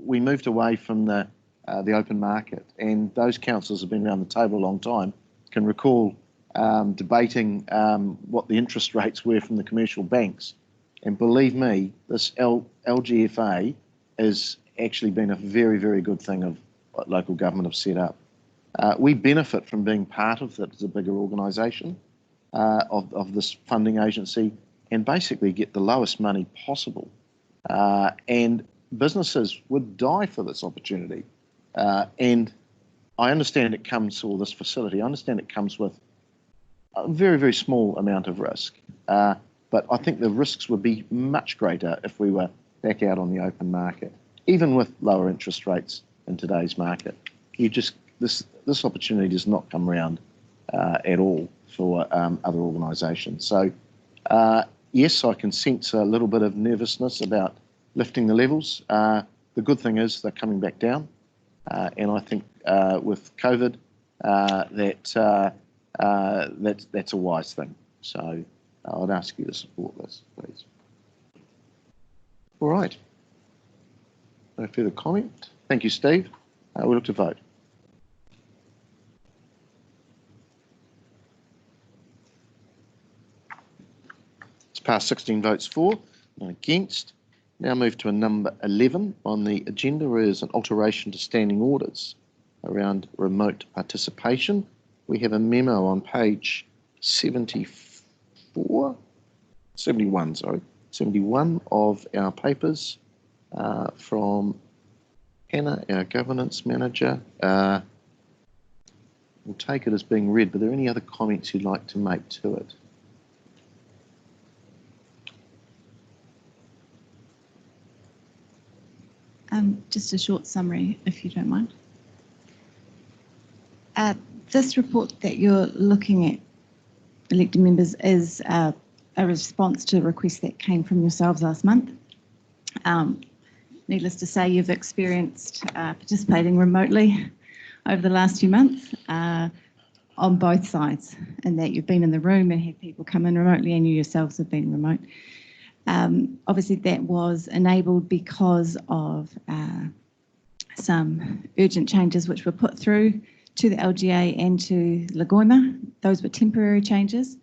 we moved away from the open market, and those councillors have been around the table a long time, can recall debating what the interest rates were from the commercial banks. And believe me, this LGFA has actually been a very, very good thing of what local government have set up. We benefit from being part of that as a bigger organisation of this funding agency, and basically get the lowest money possible. And businesses would die for this opportunity. And I understand it comes, or this facility, I understand it comes with a very, very small amount of risk. But I think the risks would be much greater if we were back out on the open market, even with lower interest rates in today's market. This opportunity does not come around at all for other organisations. So yes, I can sense a little bit of nervousness about lifting the levels. The good thing is they're coming back down, and I think with COVID, that's a wise thing. So I'd ask you to support this, please. All right. No further comment. Thank you, Steve. We'll look to vote. It's passed 16 votes for, none against. Now move to a number 11 on the agenda is an alteration to standing orders around remote participation. We have a memo on page 71 of our papers from Hannah, our governance manager. We'll take it as being read, but are there any other comments you'd like to make to it? Just a short summary, if you don't mind. This report that you're looking at, elected members, is a response to a request that came from yourselves last month. Needless to say, you've experienced participating remotely over the last few months on both sides, and that you've been in the room and had people come in remotely, and you yourselves have been remote. Obviously, that was enabled because of some urgent changes which were put through to the LGA and to Lagoima. Those were temporary changes.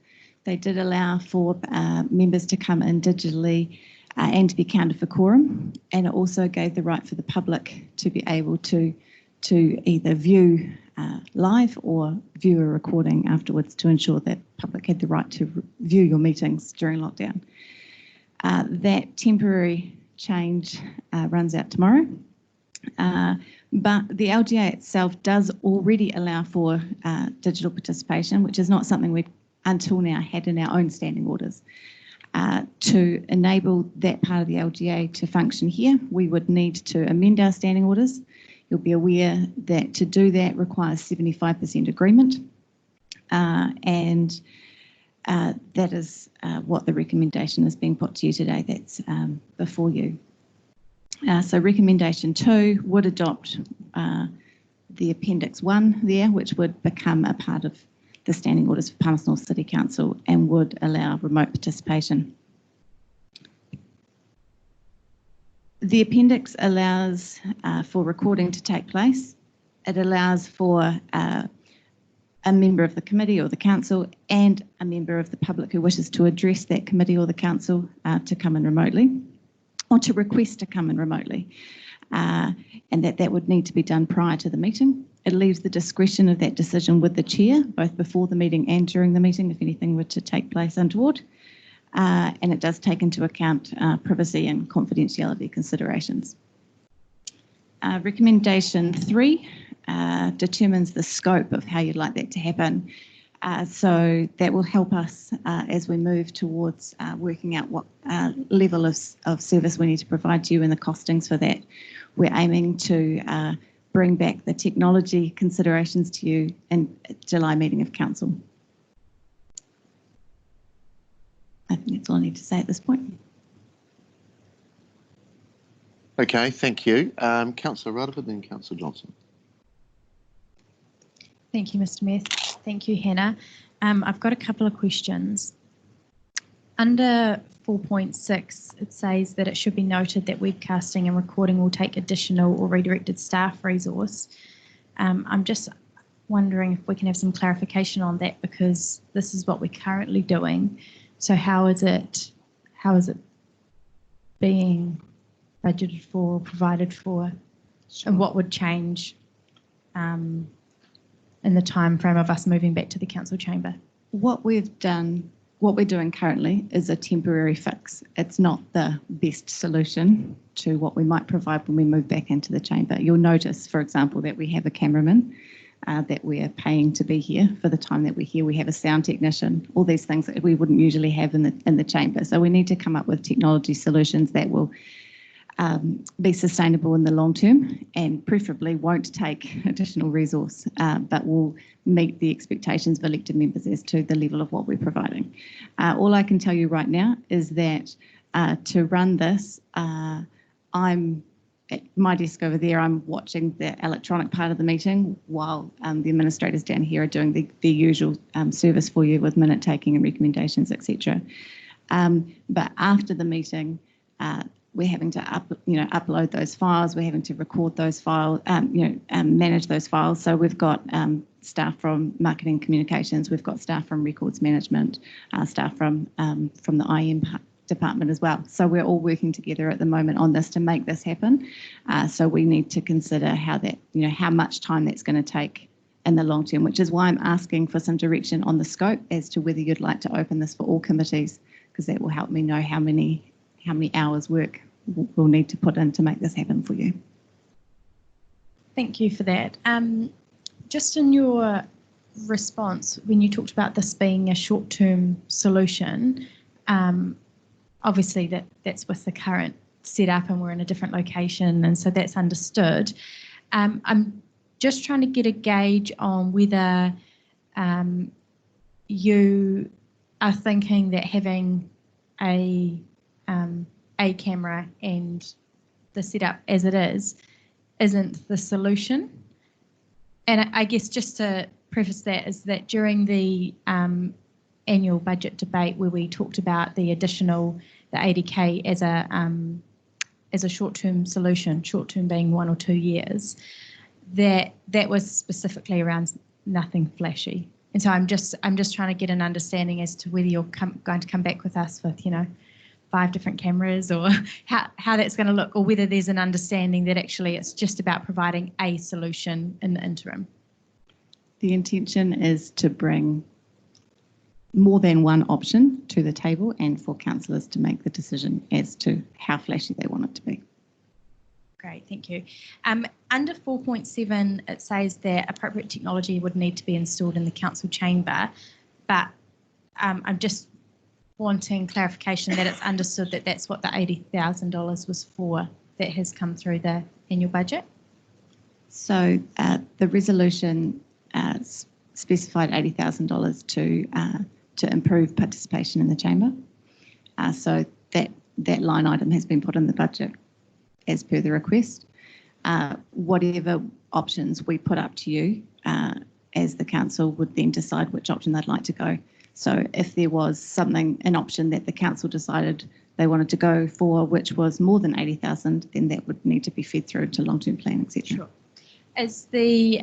They did allow for members to come in digitally and to be counted for quorum, and it also gave the right for the public to be able to either view live or view a recording afterwards, to ensure that public had the right to view your meetings during lockdown. That temporary change runs out tomorrow, but the LGA itself does already allow for digital participation, which is not something we've until now had in our own standing orders. To enable that part of the LGA to function here, we would need to amend our standing orders. You'll be aware that to do that requires 75% agreement, and that is what the recommendation is being put to you today. That's before you. So recommendation 2 would adopt the Appendix 1 there, which would become a part of the standing orders for Palmerston North City Council and would allow remote participation. The appendix allows for recording to take place. It allows for a member of the committee or the council and a member of the public who wishes to address that committee or the council to come in remotely, or to request to come in remotely, and that would need to be done prior to the meeting. It leaves the discretion of that decision with the chair, both before the meeting and during the meeting, if anything were to take place untoward. And it does take into account privacy and confidentiality considerations. Recommendation 3 determines the scope of how you'd like that to happen. So that will help us as we move towards working out what level of service we need to provide to you and the costings for that. We're aiming to bring back the technology considerations to you in July meeting of council. I think that's all I need to say at this point. Okay, thank you. Councillor Rutherford, then Councillor Johnson. Thank you, Mr. Mayor. Thank you, Hannah. I've got a couple of questions. Under 4.6, it says that it should be noted that webcasting and recording will take additional or redirected staff resource. I'm just wondering if we can have some clarification on that, because this is what we're currently doing. So how is it being budgeted for or provided for? Sure. And what would change in the time frame of us moving back to the council chamber? What we're doing currently is a temporary fix. It's not the best solution to what we might provide when we move back into the chamber. You'll notice, for example, that we have a cameraman that we're paying to be here for the time that we're here. We have a sound technician, all these things that we wouldn't usually have in the chamber. So we need to come up with technology solutions that will be sustainable in the long term, and preferably won't take additional resource, but will meet the expectations of elected members as to the level of what we're providing. All I can tell you right now is that to run this, I'm at my desk over there, I'm watching the electronic part of the meeting while the administrators down here are doing the usual service for you with minute taking and recommendations, etc. But after the meeting, we're having to upload those files. We're having to record those files, manage those files. So we've got staff from marketing communications. We've got staff from records management, staff from the IM department as well. So we're all working together at the moment on this to make this happen. So we need to consider how that, how much time that's going to take in the long term, which is why I'm asking for some direction on the scope as to whether you'd like to open this for all committees, because that will help me know how many hours work we'll need to put in to make this happen for you. Thank you for that. Just in your response, when you talked about this being a short-term solution, obviously that's with the current setup and we're in a different location, and so that's understood. I'm just trying to get a gauge on whether you are thinking that having a camera and the setup as it is isn't the solution. And I guess just to preface that is that during the annual budget debate where we talked about the 80K as a short-term solution, short-term being 1 or 2 years, that was specifically around nothing flashy. And so I'm just trying to get an understanding as to whether you're going to come back with us with 5 different cameras, or how that's going to look, or whether there's an understanding that actually it's just about providing a solution in the interim. The intention is to bring more than one option to the table and for councillors to make the decision as to how flashy they want it to be. Great, thank you. Under 4.7, it says that appropriate technology would need to be installed in the council chamber, but I'm just wanting clarification that it's understood that that's what the $80,000 was for that has come through the annual budget. So the resolution specified $80,000 to improve participation in the chamber. So that line item has been put in the budget as per the request. Whatever options we put up to you as the council would then decide which option they'd like to go. So if there was an option that the council decided they wanted to go for, which was more than 80,000, then that would need to be fed through to long-term plan, etc. Sure. Is the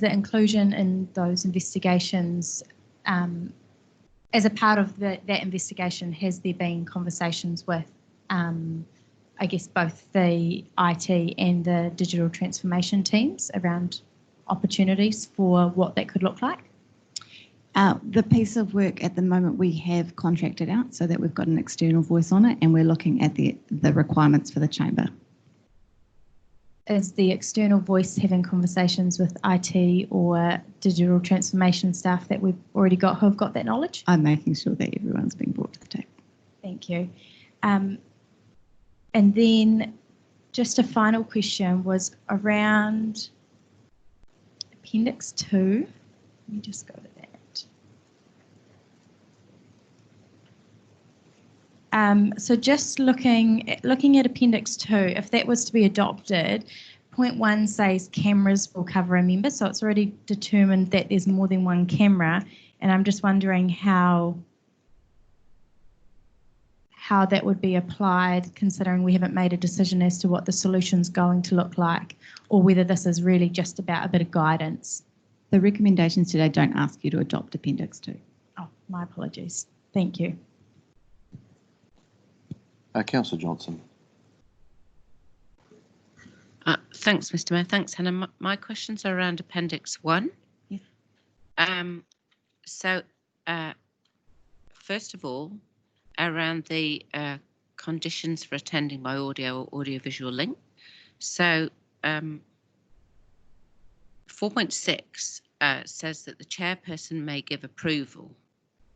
inclusion in those investigations, as a part of that investigation, has there been conversations with, I guess, both the IT and the digital transformation teams around opportunities for what that could look like? The piece of work at the moment we have contracted out so that we've got an external voice on it, and we're looking at the requirements for the chamber. Is the external voice having conversations with IT or digital transformation staff that we've already got who have got that knowledge? I'm making sure that everyone's being brought to the table. Thank you. And then just a final question was around Appendix 2. Let me just go to that. So just looking at Appendix 2, if that was to be adopted, point 1 says cameras will cover a member, so it's already determined that there's more than one camera, and I'm just wondering how that would be applied, considering we haven't made a decision as to what the solution's going to look like, or whether this is really just about a bit of guidance. The recommendations today don't ask you to adopt Appendix 2. Oh, my apologies. Thank you. Councillor Johnson. Thanks, Mr. Mayor. Thanks, Hannah. My questions are around Appendix 1. Yes. So, first of all, around the conditions for attending by audio or audiovisual link. So, 4.6 says that the chairperson may give approval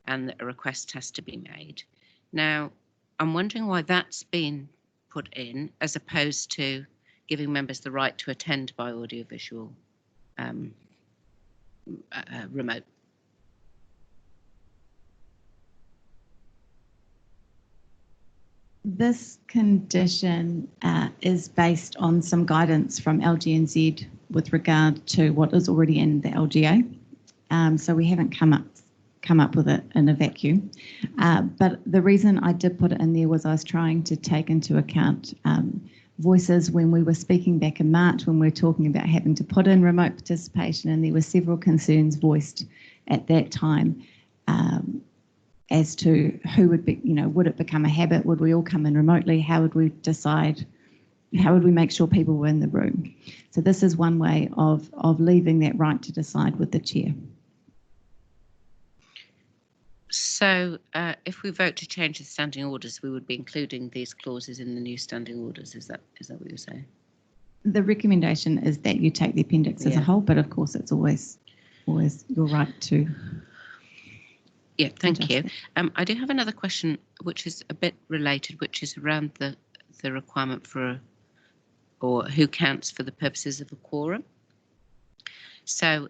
and that a request has to be made. Now, I'm wondering why that's been put in as opposed to giving members the right to attend by audiovisual remote. This condition is based on some guidance from LGNZ with regard to what is already in the LGA. So we haven't come up with it in a vacuum. But the reason I did put it in there was I was trying to take into account voices when we were speaking back in March, when we were talking about having to put in remote participation, and there were several concerns voiced at that time as to who would be, would it become a habit? Would we all come in remotely? How would we decide? How would we make sure people were in the room? So this is one way of leaving that right to decide with the chair. So if we vote to change the standing orders, we would be including these clauses in the new standing orders. Is that what you're saying? The recommendation is that you take the appendix as a whole, but of course it's always your right to. Yeah, thank you. I do have another question, which is a bit related, which is around the requirement for or who counts for the purposes of a quorum. So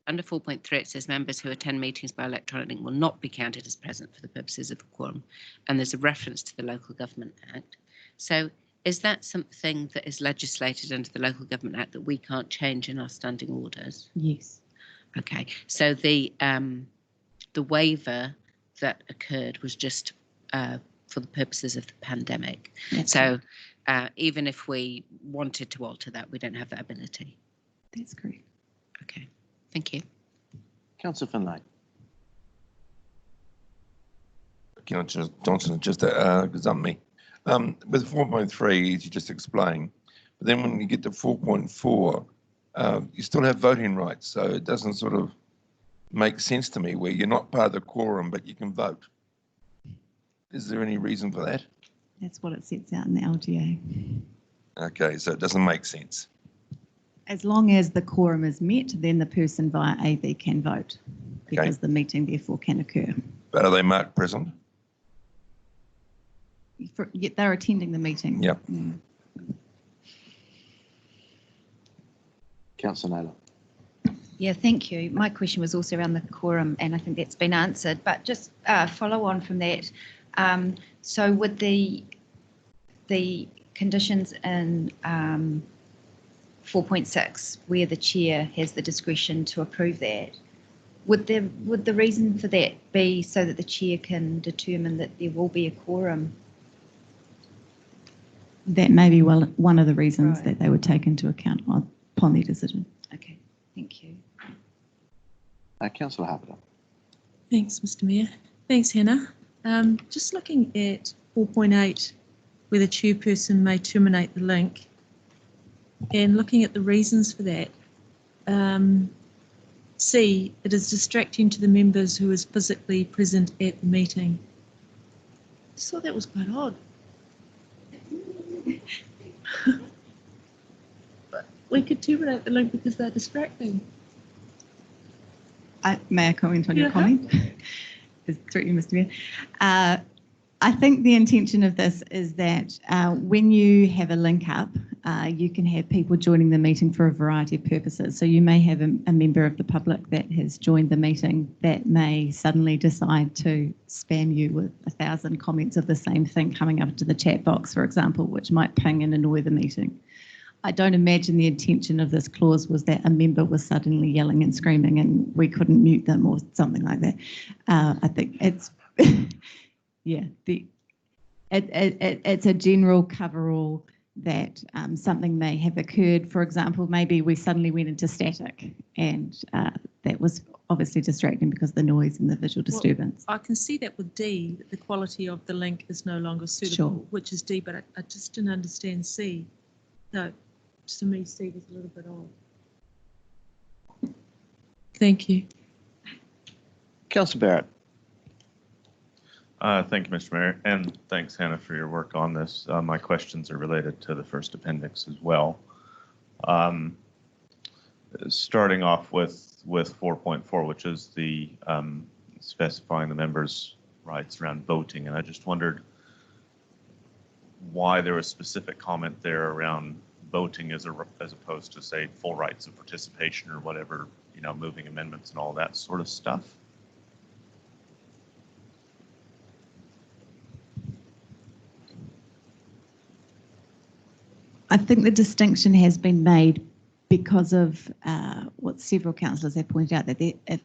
under 4.3, it says members who attend meetings by electronic link will not be counted as present for the purposes of the quorum. And there's a reference to the Local Government Act. So is that something that is legislated under the Local Government Act that we can't change in our standing orders? Yes. Okay. So the waiver that occurred was just for the purposes of the pandemic. That's so even if we wanted to alter that, we don't have that ability. That's correct. Okay. Thank you. Councillor Finlay. Councillor Johnson just gazumped me. With 4.3, as you just explained, but then when you get to 4.4, you still have voting rights, so it doesn't sort of make sense to me where you're not part of the quorum, but you can vote. Is there any reason for that? That's what it sets out in the LGA. Okay, so it doesn't make sense. As long as the quorum is met, then the person via AV can vote, because the meeting therefore can occur. But are they marked present? Yet they're attending the meeting. Yep. Yeah. Councillor Naylor. Yeah, thank you. My question was also around the quorum, and I think that's been answered. But just follow on from that. So with the conditions in 4.6, where the chair has the discretion to approve that, would the reason for that be so that the chair can determine that there will be a quorum? That may be one of the reasons that they would take into account upon their decision. Okay, thank you. Councillor Harper. Thanks, Mr. Mayor. Thanks, Hannah. Just looking at 4.8, where the chairperson may terminate the link, and looking at the reasons for that. C, it is distracting to the members who is physically present at the meeting. I just thought that was quite odd. But we could terminate the link because they're distracting. May I comment on your comment? Through you, Mr. Mayor. I think the intention of this is that when you have a link up, you can have people joining the meeting for a variety of purposes. So you may have a member of the public that has joined the meeting that may suddenly decide to spam you with 1,000 comments of the same thing coming up to the chat box, for example, which might ping and annoy the meeting. I don't imagine the intention of this clause was that a member was suddenly yelling and screaming and we couldn't mute them or something like that. I think it's, yeah, it's a general coverall that something may have occurred. For example, maybe we suddenly went into static and that was obviously distracting because of the noise and the visual disturbance. Well, I can see that with D, that the quality of the link is no longer suitable, Sure. which is D, but I just didn't understand C. No, to me, C was a little bit odd. Thank you. Councillor Barrett. Thank you, Mr. Mayor, and thanks, Hannah, for your work on this. My questions are related to the first appendix as well. Starting off with 4.4, which is the specifying the members' rights around voting, and I just wondered why there was specific comment there around voting as opposed to, say, full rights of participation or whatever, you know, moving amendments and all that sort of stuff. I think the distinction has been made because of what several councillors have pointed out, that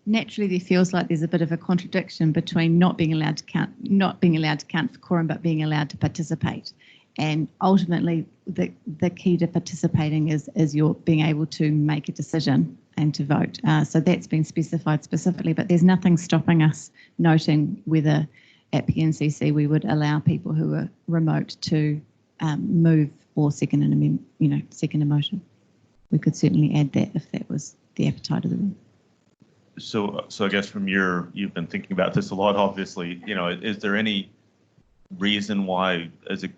naturally there feels like there's a bit of a contradiction between not being allowed to count for quorum, but being allowed to participate. And ultimately, the key to participating is your being able to make a decision and to vote. So that's been specified specifically, but there's nothing stopping us noting whether at PNCC we would allow people who are remote to move or second a motion. We could certainly add that if that was the appetite of the room. So I guess from you've been thinking about this a lot, obviously, you know, is there any reason why as a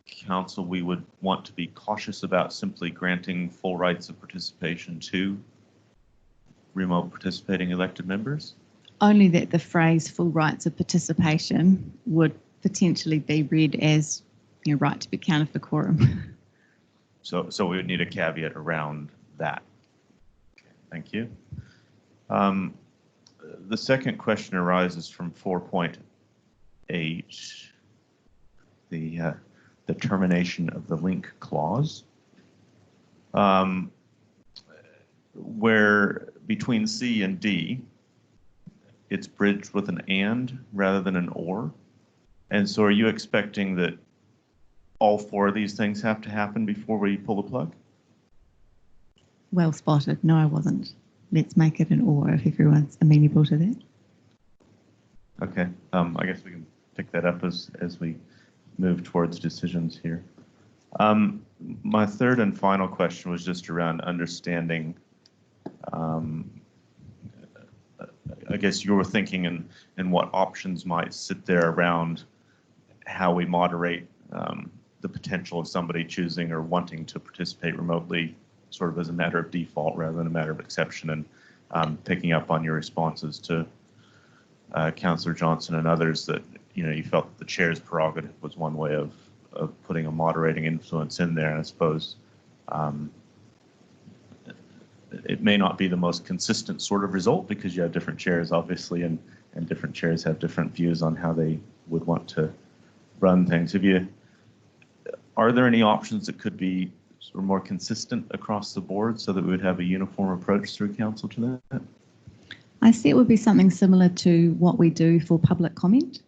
council we would want to be cautious about simply granting full rights of participation to remote participating elected members? Only that the phrase full rights of participation would potentially be read as, you know, right to be counted for quorum. So we would need a caveat around that. Thank you. The second question arises from 4.8, the termination of the link clause, where between C and D, it's bridged with an and rather than an or. And so are you expecting that all four of these things have to happen before we pull the plug? Well spotted. No, I wasn't. Let's make it an or if everyone's amenable to that. Okay, I guess we can pick that up as we move towards decisions here. My third and final question was just around understanding, I guess you were thinking in what options might sit there around how we moderate the potential of somebody choosing or wanting to participate remotely sort of as a matter of default rather than a matter of exception, and picking up on your responses to Councillor Johnson and others that, you know, you felt that the chair's prerogative was one way of putting a moderating influence in there. And I suppose it may not be the most consistent sort of result because you have different chairs, obviously, and different chairs have different views on how they would want to run things. Are there any options that could be sort of more consistent across the board so that we would have a uniform approach through council to that? I see it would be something similar to what we do for public comment.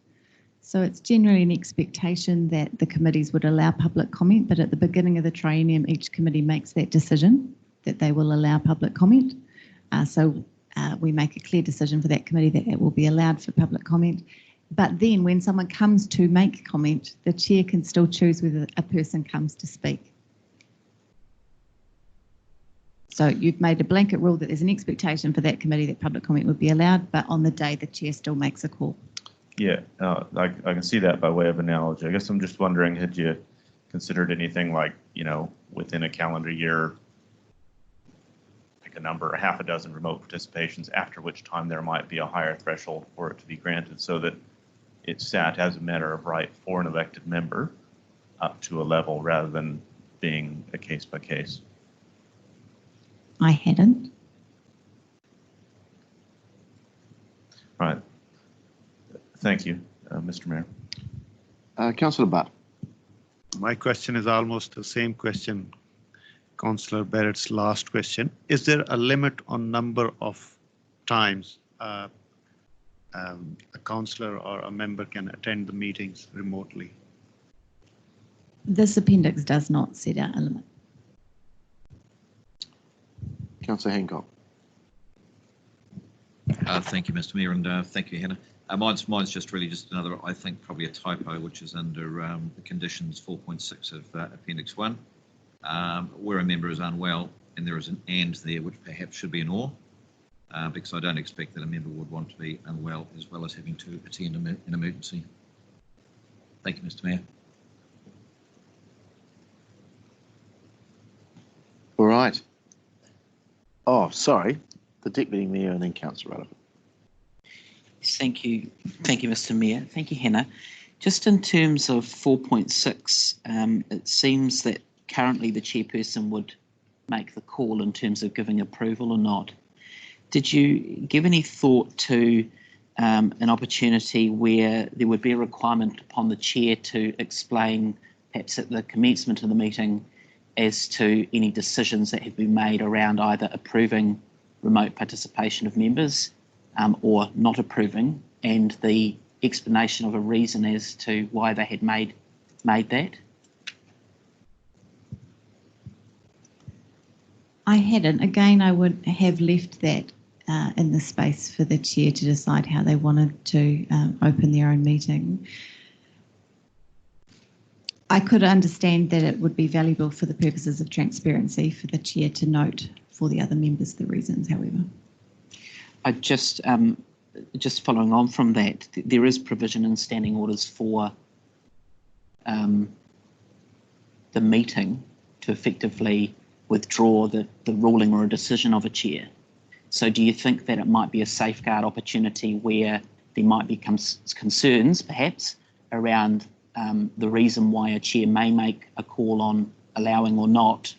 So it's generally an expectation that the committees would allow public comment, but at the beginning of the triennium, each committee makes that decision that they will allow public comment. So we make a clear decision for that committee that it will be allowed for public comment. But then when someone comes to make comment, the chair can still choose whether a person comes to speak. So you've made a blanket rule that there's an expectation for that committee that public comment would be allowed, but on the day the chair still makes a call. Yeah, I can see that by way of analogy. I guess I'm just wondering, had you considered anything like, you know, within a calendar year, pick a number, half a dozen remote participations, after which time there might be a higher threshold for it to be granted so that it sat as a matter of right for an elected member up to a level rather than being a case by case? I hadn't. Right. Thank you, Mr. Mayor. Councillor Butt. My question is almost the same question, Councillor Barrett's last question. Is there a limit on number of times a councillor or a member can attend the meetings remotely? This appendix does not set out a limit. Councillor Hancock. Thank you, Mr. Mayor, and thank you, Hannah. Mine's just really just another, I think, probably a typo, which is under the conditions 4.6 of Appendix 1, where a member is unwell and there is an and there, which perhaps should be an or, because I don't expect that a member would want to be unwell as well as having to attend an emergency. Thank you, Mr. Mayor. All right. Oh, sorry. The Deputy Mayor and then Councillor Rutherford. Thank you, Mr. Mayor. Thank you, Hannah. Just in terms of 4.6, it seems that currently the chairperson would make the call in terms of giving approval or not. Did you give any thought to an opportunity where there would be a requirement upon the chair to explain, perhaps at the commencement of the meeting, as to any decisions that have been made around either approving remote participation of members or not approving, and the explanation of a reason as to why they had made that? I hadn't. Again, I would have left that in the space for the chair to decide how they wanted to open their own meeting. I could understand that it would be valuable for the purposes of transparency for the chair to note for the other members the reasons, however. I just following on from that, there is provision in standing orders for the meeting to effectively withdraw the ruling or a decision of a chair. So do you think that it might be a safeguard opportunity where there might be concerns perhaps around the reason why a chair may make a call on allowing or not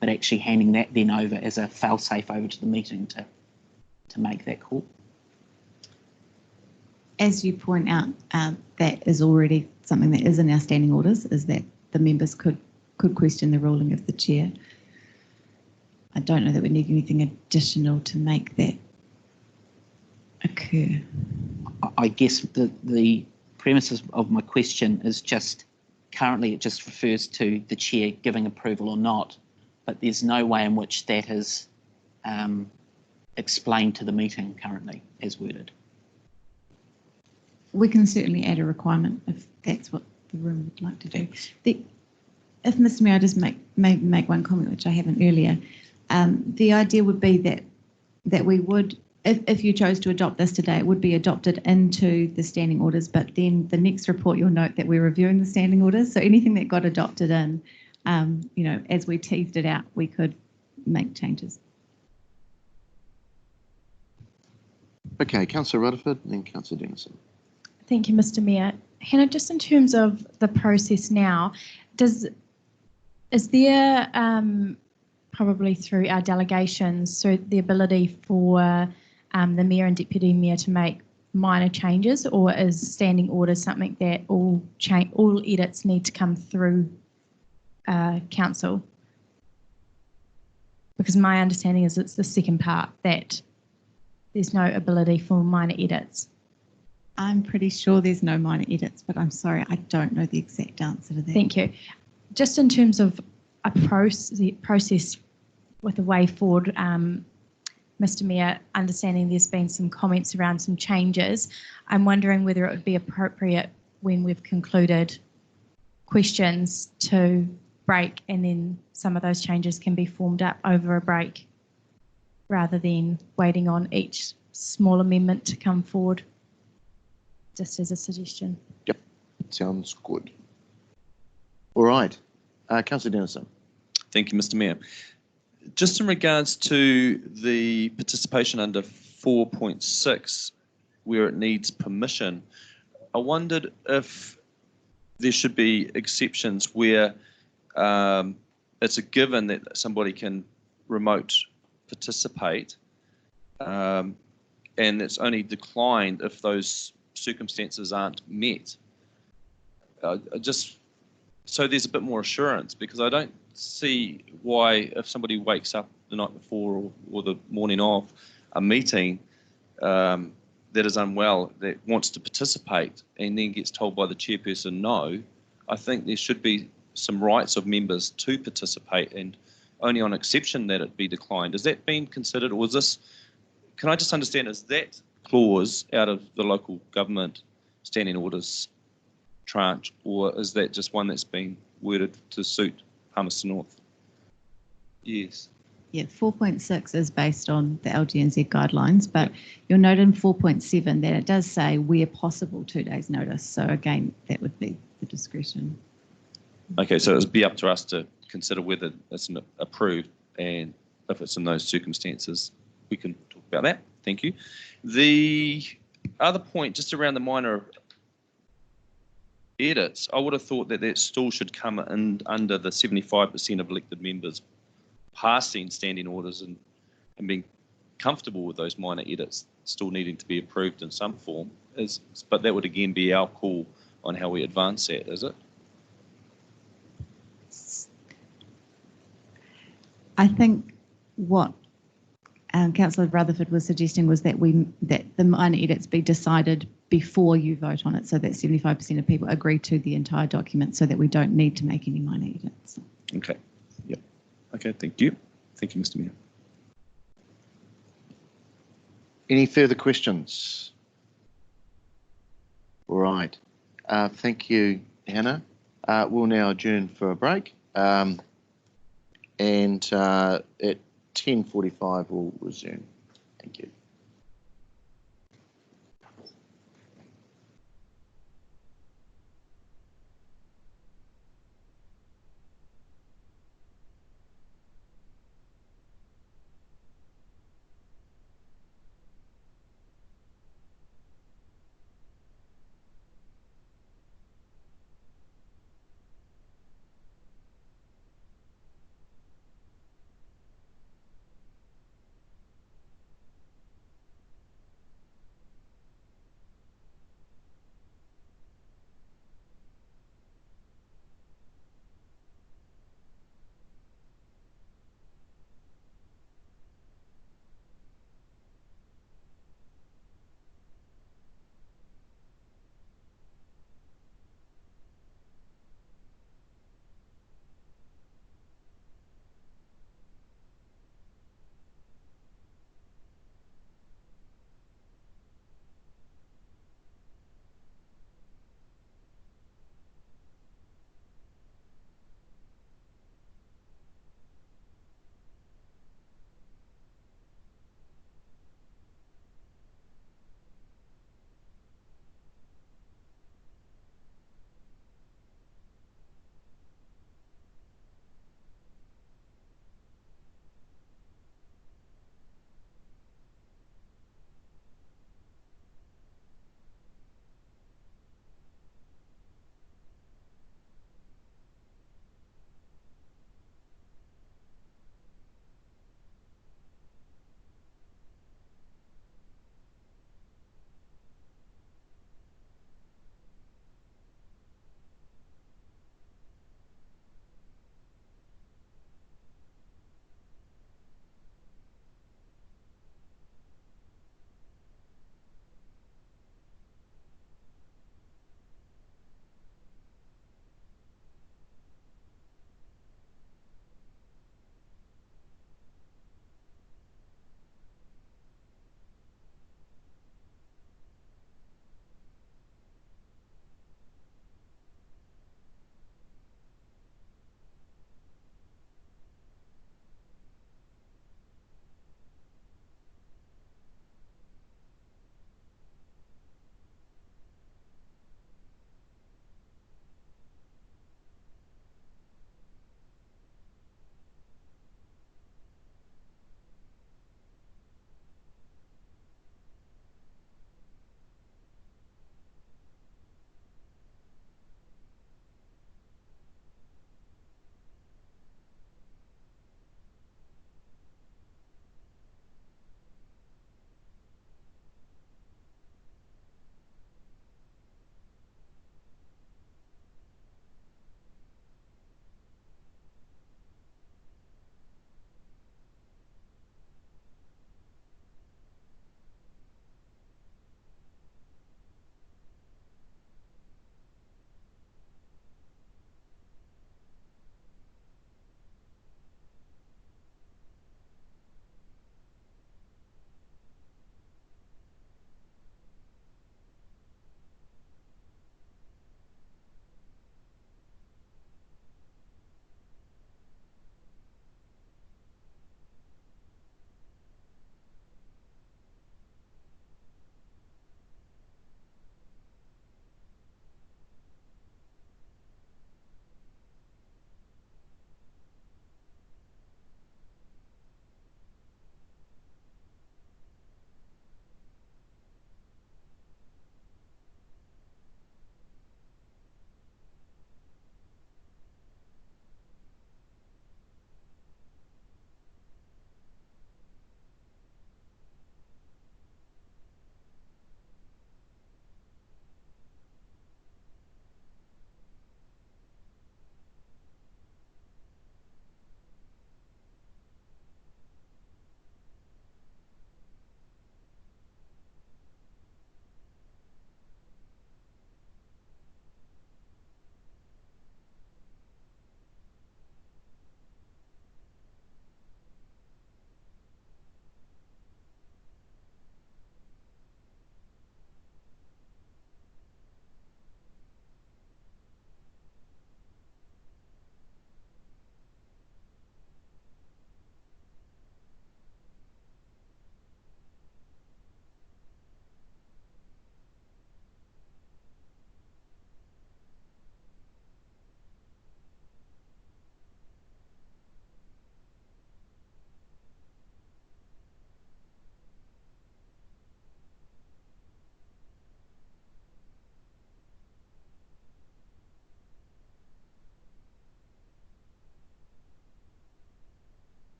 but actually handing that then over as a fail-safe over to the meeting to make that call. As you point out, that is already something that is in our standing orders, is that the members could question the ruling of the chair. I don't know that we need anything additional to make that occur. I guess the premises of my question is just currently it just refers to the chair giving approval or not, but there's no way in which that is explained to the meeting currently as worded. We can certainly add a requirement if that's what the room would like to do. If Mr. Mayor, I just make one comment which I haven't earlier. The idea would be that we would, if you chose to adopt this today, it would be adopted into the standing orders, but then the next report you'll note that we're reviewing the standing orders. So anything that got adopted in, as we teased it out, we could make changes. Okay, Councillor Rutherford and then Councillor Dennison. Thank you, Mr. Mayor. Hannah, just in terms of the process now, is there probably through our delegations, so the ability for the Mayor and Deputy Mayor to make minor changes, or is standing orders something that all edits need to come through Council? Because my understanding is it's the second part that there's no ability for minor edits. I'm pretty sure there's no minor edits, but I'm sorry, I don't know the exact answer to that. Thank you. Just in terms of a process with the way forward, Mr. Mayor, understanding there's been some comments around some changes, I'm wondering whether it would be appropriate when we've concluded questions to break and then some of those changes can be formed up over a break rather than waiting on each small amendment to come forward. Just as a suggestion. Yep, sounds good. All right, Councillor Dennison. Thank you, Mr. Mayor. Just in regards to the participation under 4.6, where it needs permission, I wondered if there should be exceptions where it's a given that somebody can remote participate, and it's only declined if those circumstances aren't met. Just so there's a bit more assurance, because I don't see why if somebody wakes up the night before or the morning of a meeting that is unwell, that wants to participate and then gets told by the chairperson no, I think there should be some rights of members to participate and only on exception that it be declined. Has that been considered, or is this, can I just understand, is that clause out of the local government standing orders tranche, or is that just one that's been worded to suit Palmerston North? Yes. Yeah, 4.6 is based on the LGNZ guidelines, but you'll note in 4.7 that it does say where possible 2 days notice. So again, that would be the discretion. Okay, so it would be up to us to consider whether it's approved, and if it's in those circumstances, we can talk about that. Thank you. The other point, just around the minor edits, I would have thought that that still should come in under the 75% of elected members passing standing orders and being comfortable with those minor edits still needing to be approved in some form. But that would again be our call on how we advance that, is it? I think what Councillor Rutherford was suggesting was that the minor edits be decided before you vote on it, so that 75% of people agree to the entire document, so that we don't need to make any minor edits. Okay. Yep. Okay. Thank you. Thank you, Mr. Mayor. Any further questions? All right. Thank you, Hannah. We'll now adjourn for a break. And at 10:45 we'll resume. Thank you.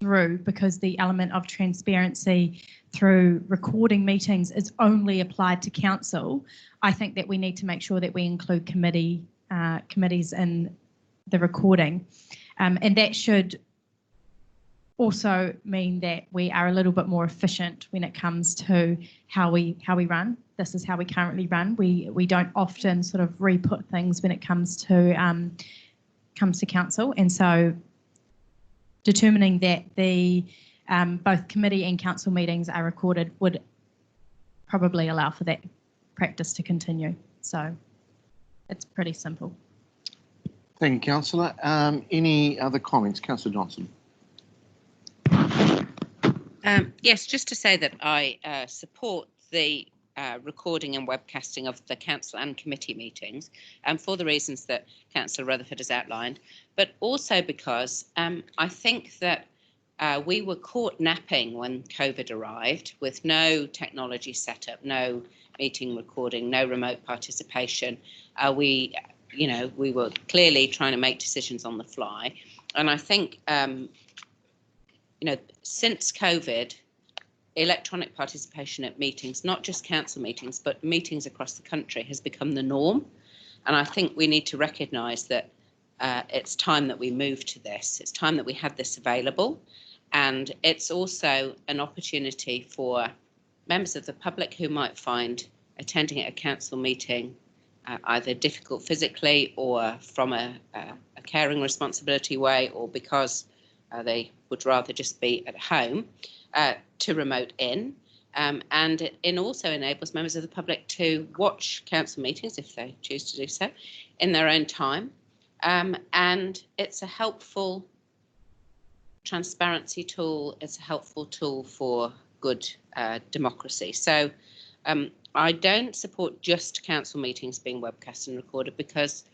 through, because the element of transparency through recording meetings is only applied to council, I think that we need to make sure that we include committees in the recording. And that should also mean that we are a little bit more efficient when it comes to how we run. This is how we currently run. We don't often sort of re-put things when it comes to council, and so determining that the both committee and council meetings are recorded would probably allow for that practice to continue. So it's pretty simple. Thank you, Councillor. Any other comments? Councillor Johnson. Yes, just to say that I support the recording and webcasting of the council and committee meetings, for the reasons that Councillor Rutherford has outlined, but also because I think that we were caught napping when COVID arrived, with no technology set up, no meeting recording, no remote participation. We were clearly trying to make decisions on the fly, and I think since COVID, electronic participation at meetings, not just council meetings, but meetings across the country, has become the norm. And I think we need to recognise that it's time that we move to this. It's time that we had this available. And it's also an opportunity for members of the public who might find attending at a council meeting either difficult physically or from a caring responsibility way, or because they would rather just be at home, to remote in. And it also enables members of the public to watch council meetings, if they choose to do so, in their own time. And it's a helpful transparency tool. It's a helpful tool for good democracy. So I don't support just council meetings being webcast and recorded, because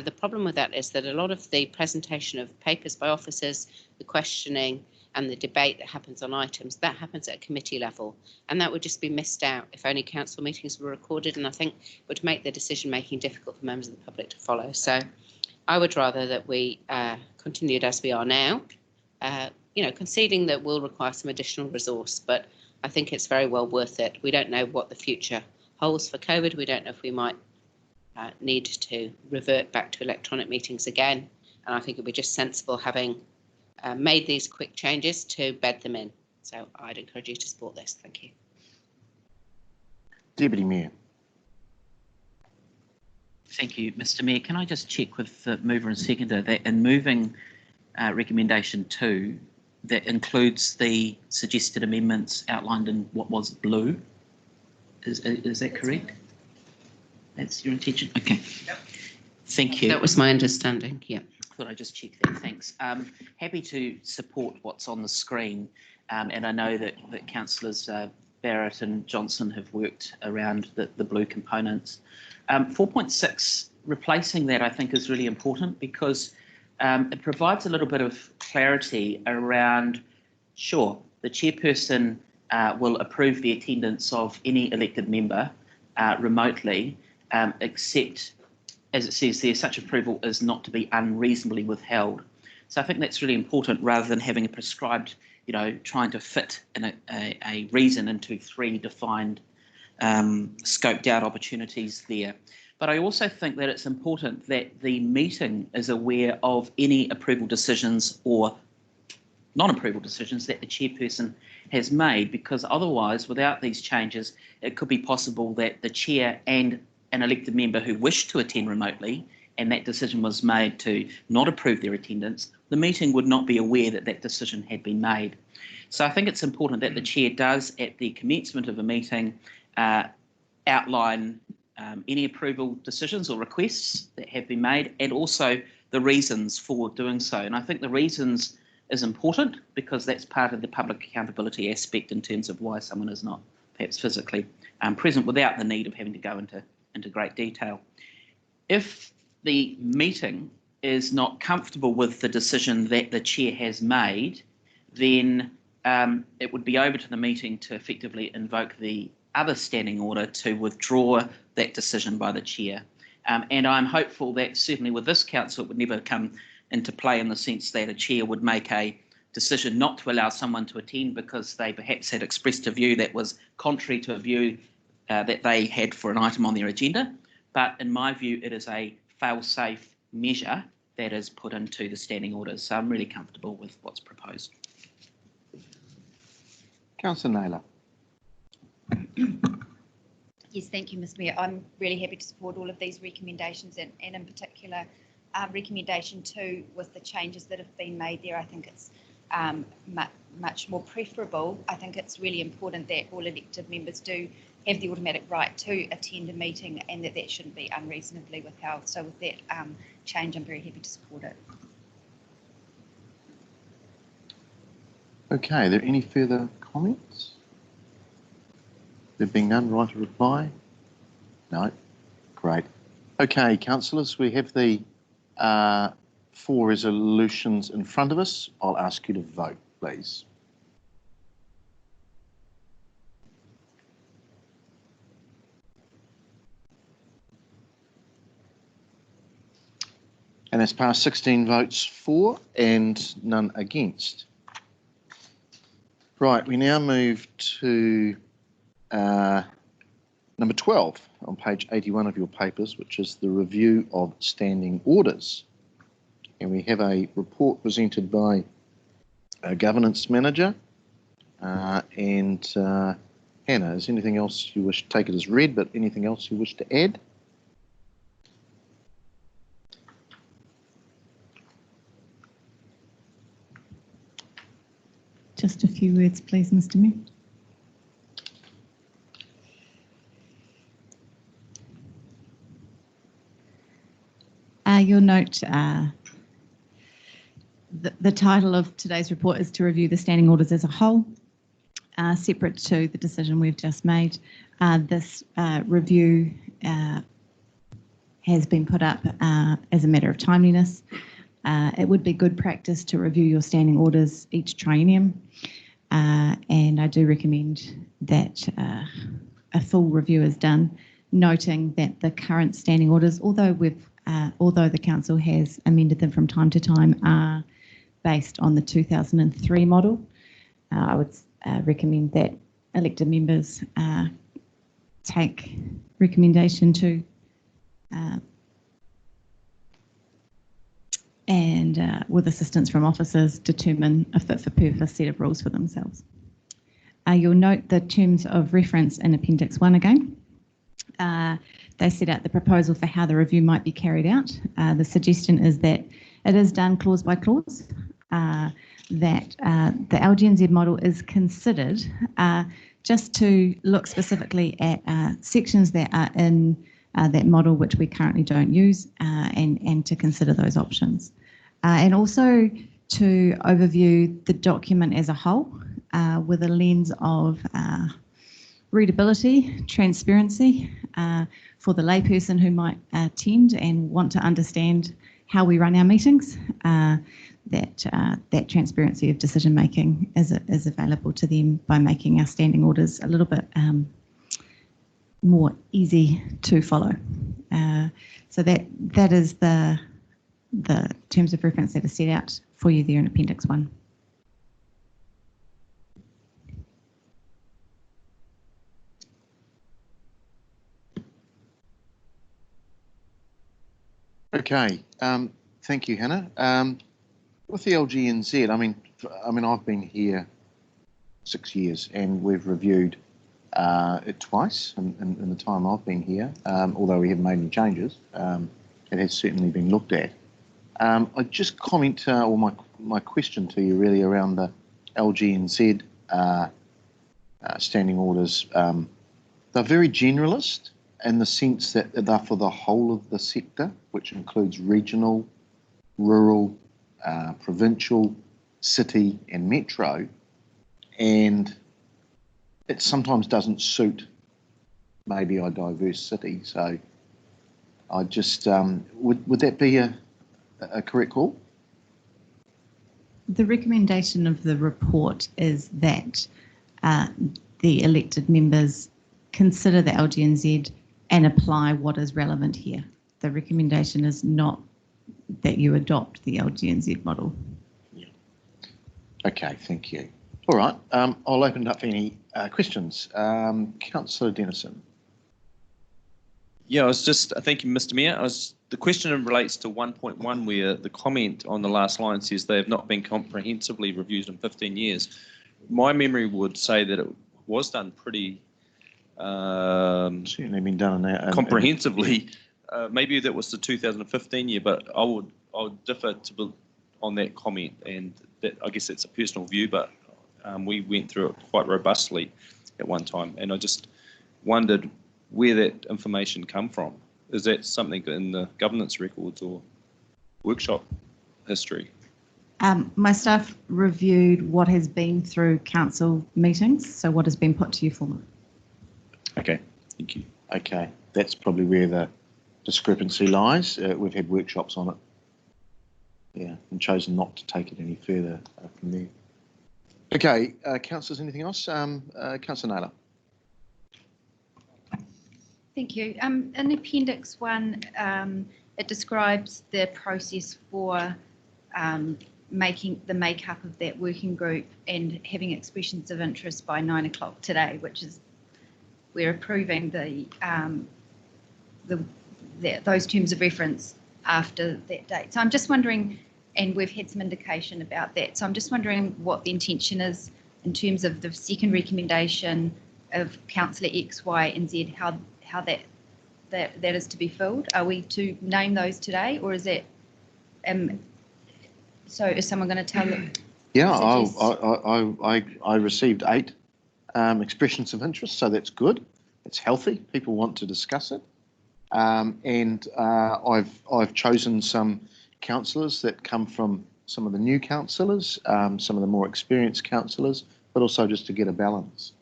the problem with that is that a lot of the presentation of papers by officers, the questioning and the debate that happens on items, that happens at a committee level, and that would just be missed out if only council meetings were recorded, and I think would make the decision making difficult for members of the public to follow. So I would rather that we continued as we are now, conceding that will require some additional resource, but I think it's very well worth it. We don't know what the future holds for COVID. We don't know if we might need to revert back to electronic meetings again, and I think it would be just sensible, having made these quick changes, to bed them in. So I'd encourage you to support this. Thank you. Deputy Mayor. Thank you, Mr. Mayor. Can I just check with the mover and seconder that in moving recommendation 2, that includes the suggested amendments outlined in what was blue? Is that correct? That's your intention? Okay. Yep. Thank you. That was my understanding, yeah. Thought I'd just check that, thanks. Happy to support what's on the screen, and I know that Councillors Barrett and Johnson have worked around the blue components. 4.6, replacing that, I think, is really important, because it provides a little bit of clarity around, sure, the chairperson will approve the attendance of any elected member remotely, except, as it says there, such approval is not to be unreasonably withheld. So I think that's really important, rather than having a prescribed, trying to fit a reason into 3 defined scoped out opportunities there. But I also think that it's important that the meeting is aware of any approval decisions or non-approval decisions that the chairperson has made, because otherwise, without these changes, it could be possible that the chair and an elected member who wished to attend remotely, and that decision was made to not approve their attendance, the meeting would not be aware that that decision had been made. So I think it's important that the chair does, at the commencement of a meeting, outline any approval decisions or requests that have been made, and also the reasons for doing so. And I think the reasons is important, because that's part of the public accountability aspect in terms of why someone is not perhaps physically present, without the need of having to go into great detail. If the meeting is not comfortable with the decision that the chair has made, then it would be over to the meeting to effectively invoke the other standing order to withdraw that decision by the chair. And I'm hopeful that certainly with this council it would never come into play, in the sense that a chair would make a decision not to allow someone to attend because they perhaps had expressed a view that was contrary to a view that they had for an item on their agenda. But in my view, it is a fail-safe measure that is put into the standing orders. So I'm really comfortable with what's proposed. Councillor Naylor. Yes, thank you, Mr Mayor. I'm really happy to support all of these recommendations and in particular recommendation 2 with the changes that have been made there. I think it's much more preferable. I think it's really important that all elected members do have the automatic right to attend a meeting and that shouldn't be unreasonably withheld. So with that change, I'm very happy to support it. Okay, are there any further comments? There being none, right to reply? No? Great. Okay, councillors, we have the 4 resolutions in front of us. I'll ask you to vote, please. And that's passed 16 votes for and none against. Right, we now move to number 12 on page 81 of your papers, which is the review of standing orders. And we have a report presented by a governance manager. Hannah, is anything else you wish to take it as read, but anything else you wish to add? Just a few words, please, Mr Mayor. You'll note the title of today's report is to review the standing orders as a whole, separate to the decision we've just made. This review has been put up as a matter of timeliness. It would be good practice to review your standing orders each triennium, and I do recommend that a full review is done, noting that the current standing orders, although the council has amended them from time to time, are based on the 2003 model. I would recommend that elected members take recommendation 2 and with assistance from officers determine a fit for purpose set of rules for themselves. You'll note the terms of reference in Appendix 1 again. They set out the proposal for how the review might be carried out. The suggestion is that it is done clause by clause, that the LGNZ model is considered just to look specifically at sections that are in that model which we currently don't use, and to consider those options. And also to overview the document as a whole with a lens of readability, transparency for the layperson who might attend and want to understand how we run our meetings, that transparency of decision making is available to them by making our standing orders a little bit more easy to follow. So that is the terms of reference that are set out for you there in Appendix 1. Okay, thank you, Hannah. With the LGNZ, I mean, I've been here 6 years and we've reviewed it twice in the time I've been here, although we haven't made any changes. It has certainly been looked at. I just comment, or my question to you really around the LGNZ standing orders. They're very generalist in the sense that they're for the whole of the sector, which includes regional, rural, provincial, city and metro, and it sometimes doesn't suit maybe a diverse city. So I just, would that be a correct call? The recommendation of the report is that the elected members consider the LGNZ and apply what is relevant here. The recommendation is not that you adopt the LGNZ model. Okay, thank you. All right, I'll open it up for any questions. Councillor Dennison. Yeah, thank you, Mr. Mayor. The question relates to 1.1, where the comment on the last line says they have not been comprehensively reviewed in 15 years. My memory would say that it was done pretty certainly been done comprehensively. Maybe that was the 2015 year, but I would differ on that comment, and that, I guess it's a personal view, but we went through it quite robustly at one time, and I just wondered where that information come from. Is that something in the governance records or workshop history? My staff reviewed what has been through council meetings, so what has been put to you for. Okay, thank you. Okay, that's probably where the discrepancy lies. We've had workshops on it, yeah, and chosen not to take it any further from there. Okay, councillors, anything else? Councillor Naylor. Thank you. In Appendix 1, it describes the process for making the makeup of that working group and having expressions of interest by 9 o'clock today, which is we're approving those terms of reference after that date. So I'm just wondering, and we've had some indication about that, so I'm just wondering what the intention is in terms of the second recommendation of Councillor X, Y and Z, how that is to be filled. Are we to name those today, or is that so is someone going to tell them? Yeah, I received 8 expressions of interest, so that's good. It's healthy. People want to discuss it, and I've chosen some councillors that come from some of the new councillors, some of the more experienced councillors, but also just to get a balance.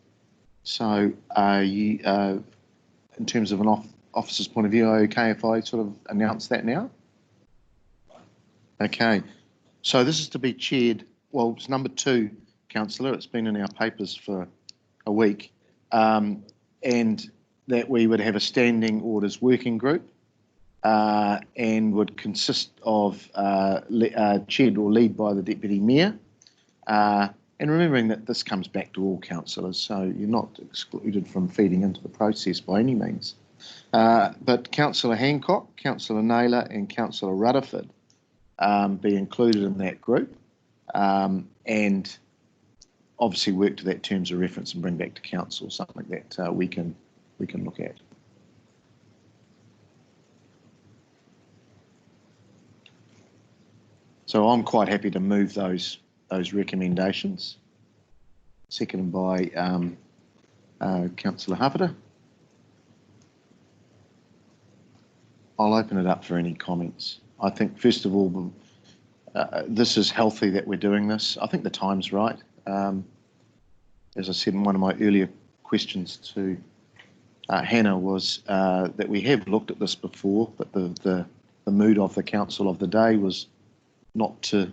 So, in terms of an officer's point of view, okay if I sort of announce that now? Okay. So this is to be chaired, well, it's number 2, councillor. It's been in our papers for a week. And that we would have a standing orders working group and would consist of chaired or lead by the Deputy Mayor. And remembering that this comes back to all councillors, so you're not excluded from feeding into the process by any means. But Councillor Hancock, Councillor Naylor and Councillor Rutherford be included in that group, and obviously work to that terms of reference and bring back to council something that we can look at. So I'm quite happy to move those recommendations. Seconded by Councillor Hafferter. I'll open it up for any comments. I think, first of all, this is healthy that we're doing this. I think the time's right. As I said in one of my earlier questions to Hannah was that we have looked at this before, but the mood of the council of the day was not to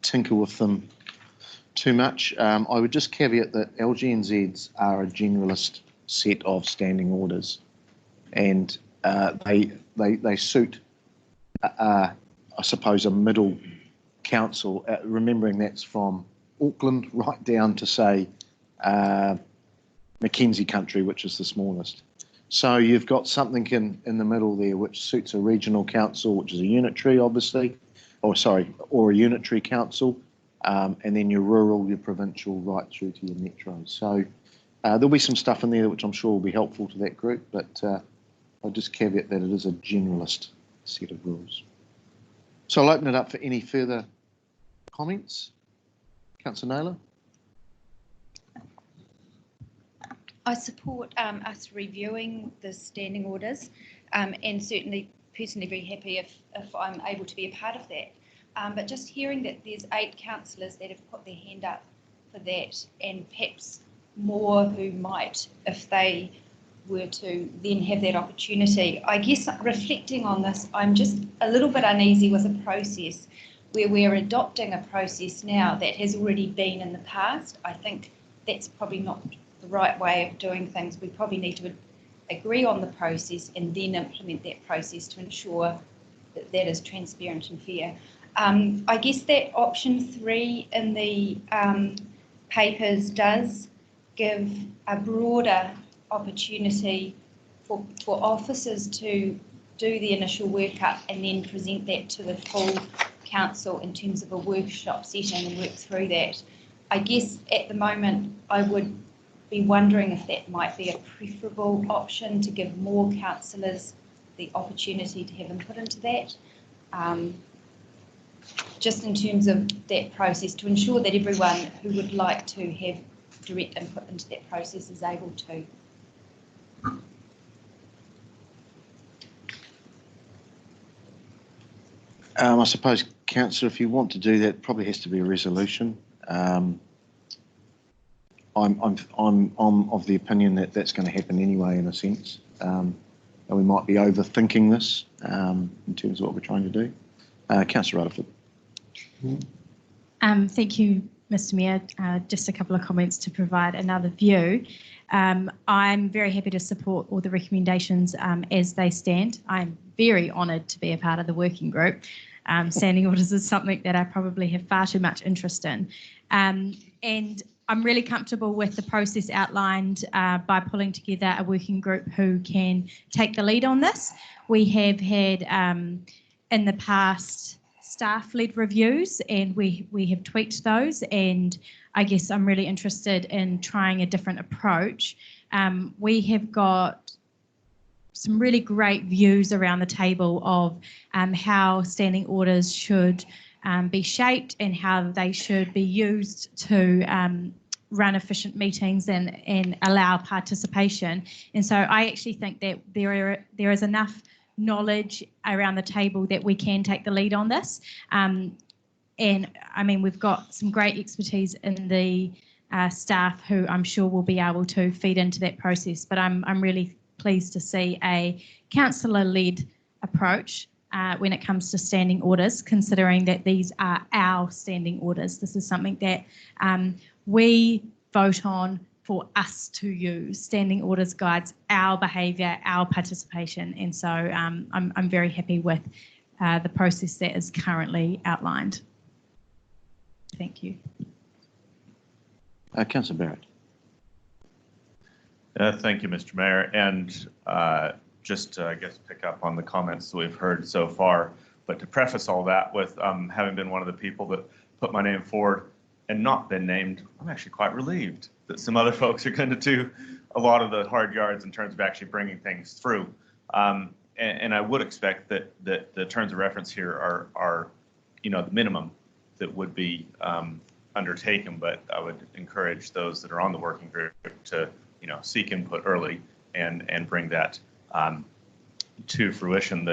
tinker with them too much. I would just caveat that LGNZs are a generalist set of standing orders, and they suit, I suppose, a middle council, remembering that's from Auckland right down to, say, Mackenzie Country, which is the smallest. So you've got something in the middle there which suits a regional council, which is a unitary, obviously, or a unitary council, and then your rural, your provincial, right through to your metro. So there'll be some stuff in there which I'm sure will be helpful to that group, but I'll just caveat that it is a generalist set of rules. So I'll open it up for any further comments. Councillor Naylor. I support us reviewing the standing orders, and certainly personally very happy if I'm able to be a part of that. But just hearing that there's 8 councillors that have put their hand up for that, and perhaps more who might if they were to then have that opportunity. I guess reflecting on this, I'm just a little bit uneasy with a process where we're adopting a process now that has already been in the past. I think that's probably not the right way of doing things. We probably need to agree on the process and then implement that process to ensure that that is transparent and fair. I guess that option 3 in the papers does give a broader opportunity for officers to do the initial workup and then present that to the full council in terms of a workshop setting and work through that. I guess at the moment I would be wondering if that might be a preferable option to give more councillors the opportunity to have input into that. Just in terms of that process, to ensure that everyone who would like to have direct input into that process is able to. I suppose, Councillor, if you want to do that, probably has to be a resolution. I'm of the opinion that that's going to happen anyway, in a sense, and we might be overthinking this in terms of what we're trying to do. Councillor Rutherford. Thank you, Mr. Mayor. Just a couple of comments to provide another view. I'm very happy to support all the recommendations as they stand. I'm very honoured to be a part of the working group. Standing orders is something that I probably have far too much interest in. And I'm really comfortable with the process outlined by pulling together a working group who can take the lead on this. We have had in the past staff-led reviews, and we have tweaked those, and I guess I'm really interested in trying a different approach. We have got some really great views around the table of how standing orders should be shaped and how they should be used to run efficient meetings and allow participation. And so I actually think that there is enough knowledge around the table that we can take the lead on this. And I mean, we've got some great expertise in the staff who I'm sure will be able to feed into that process. But I'm really pleased to see a councillor-led approach when it comes to standing orders, considering that these are our standing orders. This is something that we vote on for us to use. Standing orders guides our behaviour, our participation, and so I'm very happy with the process that is currently outlined. Thank you. Councillor Barrett. Thank you, Mr. Mayor, and just to, I guess, pick up on the comments that we've heard so far, but to preface all that with having been one of the people that put my name forward and not been named, I'm actually quite relieved that some other folks are going to do a lot of the hard yards in terms of actually bringing things through. And I would expect that the terms of reference here are the minimum that would be undertaken, but I would encourage those that are on the working group to seek input early and bring that to fruition.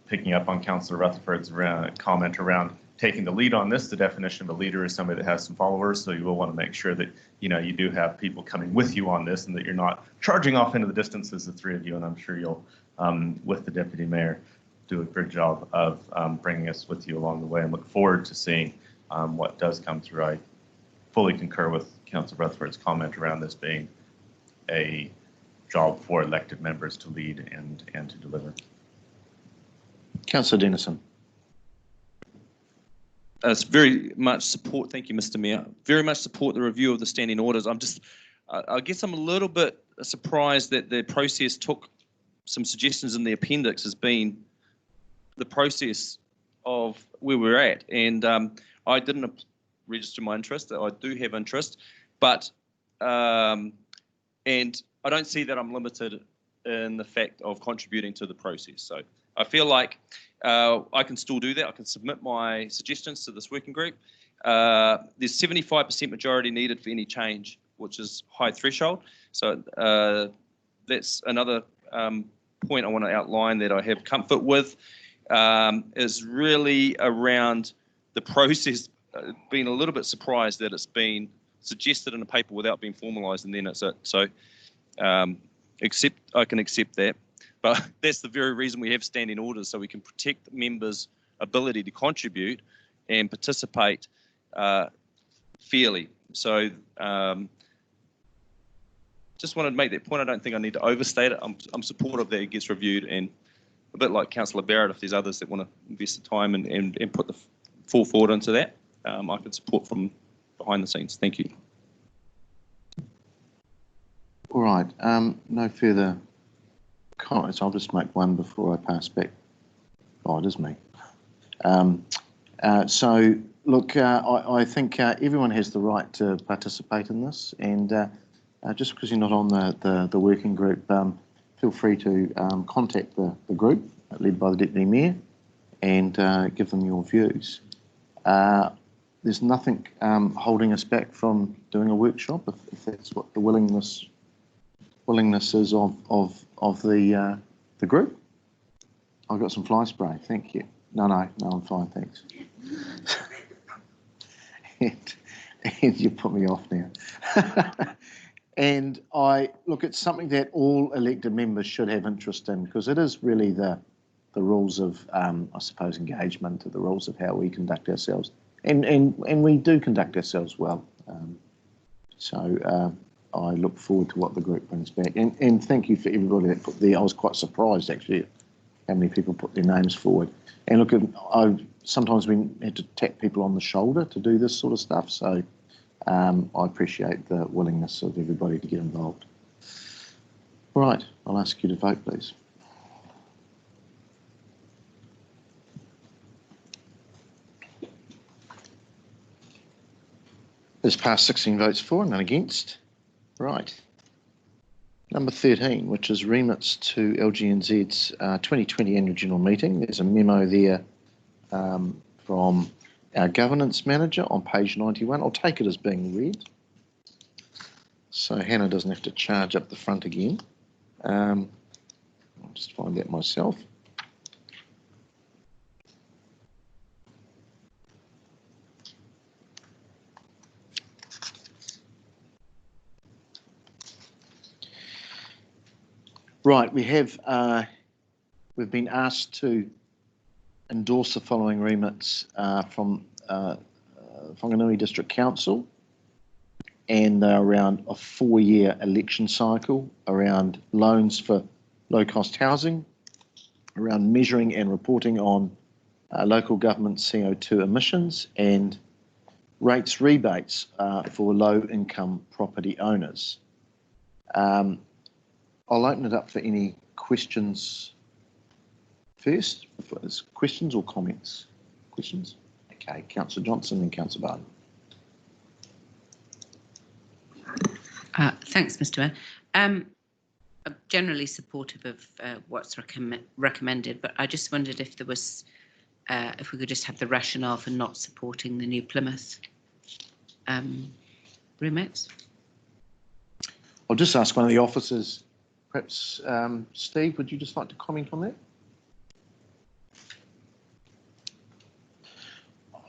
Picking up on Councillor Rutherford's comment around taking the lead on this, the definition of a leader is somebody that has some followers, so you will want to make sure that you do have people coming with you on this and that you're not charging off into the distance as the three of you, and I'm sure you'll, with the Deputy Mayor, do a great job of bringing us with you along the way, and look forward to seeing what does come through. I fully concur with Councillor Rutherford's comment around this being a job for elected members to lead and to deliver. Councillor Dennison. It's very much support. Thank you, Mr. Mayor. Very much support the review of the standing orders. I guess I'm a little bit surprised that the process took some suggestions in the appendix as being the process of where we're at. And I didn't register my interest. I do have interest, but and I don't see that I'm limited in the fact of contributing to the process. So I feel like I can still do that. I can submit my suggestions to this working group. There's 75% majority needed for any change, which is high threshold. So that's another point I want to outline that I have comfort with, is really around the process. Being a little bit surprised that it's been suggested in a paper without being formalised, and then it's it. So I can accept that. But that's the very reason we have standing orders, so we can protect members' ability to contribute and participate fairly. So just wanted to make that point. I don't think I need to overstate it. I'm supportive that it gets reviewed and a bit like Councillor Barrett, if there's others that want to invest the time and put the full forward into that, I could support from behind the scenes. Thank you. All right, no further comments. I'll just make one before I pass back. Oh, it is me. So, look, I think everyone has the right to participate in this, and just because you're not on the working group, feel free to contact the group led by the Deputy Mayor and give them your views. There's nothing holding us back from doing a workshop if that's what the willingness is of the group. I've got some fly spray, thank you. No, I'm fine, thanks. and you put me off now. And it's something that all elected members should have interest in, because it is really the rules of, I suppose, engagement, the rules of how we conduct ourselves. And we do conduct ourselves well. So I look forward to what the group brings back. And thank you for everybody that put there. I was quite surprised, actually, how many people put their names forward. And look, sometimes we had to tap people on the shoulder to do this sort of stuff. So I appreciate the willingness of everybody to get involved. All right, I'll ask you to vote, please. There's passed 16 votes for, none against. Right. Number 13, which is remits to LGNZ's 2020 annual general meeting. There's a memo there from our governance manager on page 91. I'll take it as being read, so Hannah doesn't have to charge up the front again. I'll just find that myself. Right, we've been asked to endorse the following remits from Whanganui District Council, and they're around a 4-year election cycle, around loans for low-cost housing, around measuring and reporting on local government CO2 emissions, and rates rebates for low-income property owners. I'll open it up for any questions first. Questions or comments? Questions? Okay, Councillor Johnson and Councillor Barton. Thanks, Mr. Mayor. I'm generally supportive of what's recommended, but I just wondered if there was, if we could just have the rationale for not supporting the new Plymouth remits. I'll just ask one of the officers. Perhaps, Steve, would you just like to comment on that?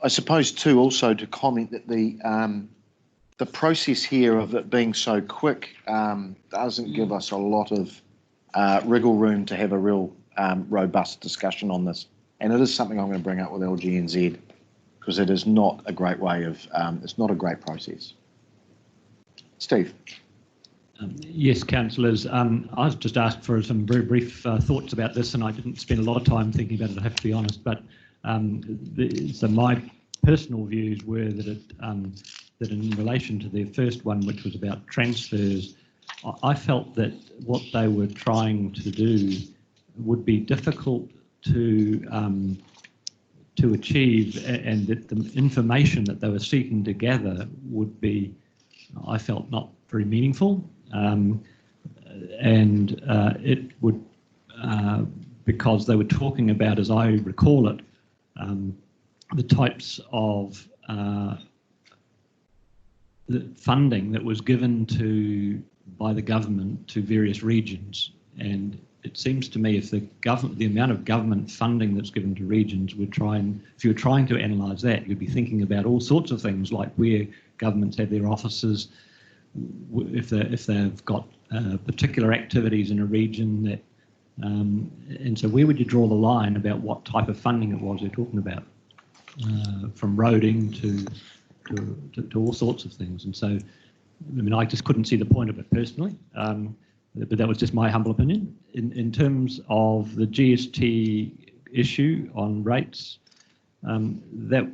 I suppose, too, also to comment that the process here of it being so quick doesn't give us a lot of wriggle room to have a real robust discussion on this. And it is something I'm going to bring up with LGNZ, because it is not a great way of, it's not a great process. Steve. Yes, councillors. I was just asked for some very brief thoughts about this, and I didn't spend a lot of time thinking about it, I have to be honest. But so my personal views were that that in relation to the first one, which was about transfers, I felt that what they were trying to do would be difficult to achieve, and that the information that they were seeking to gather would be, I felt, not very meaningful. It would, because they were talking about, as I recall it, the types of the funding that was given by the government to various regions, and it seems to me if the amount of government funding that's given to regions, if you're trying to analyse that, you'd be thinking about all sorts of things like where governments have their offices, if they've got particular activities in a region that, and so where would you draw the line about what type of funding it was they're talking about, from roading to all sorts of things. And so, I mean, I just couldn't see the point of it personally. but that was just my humble opinion. In terms of the GST issue on rates, that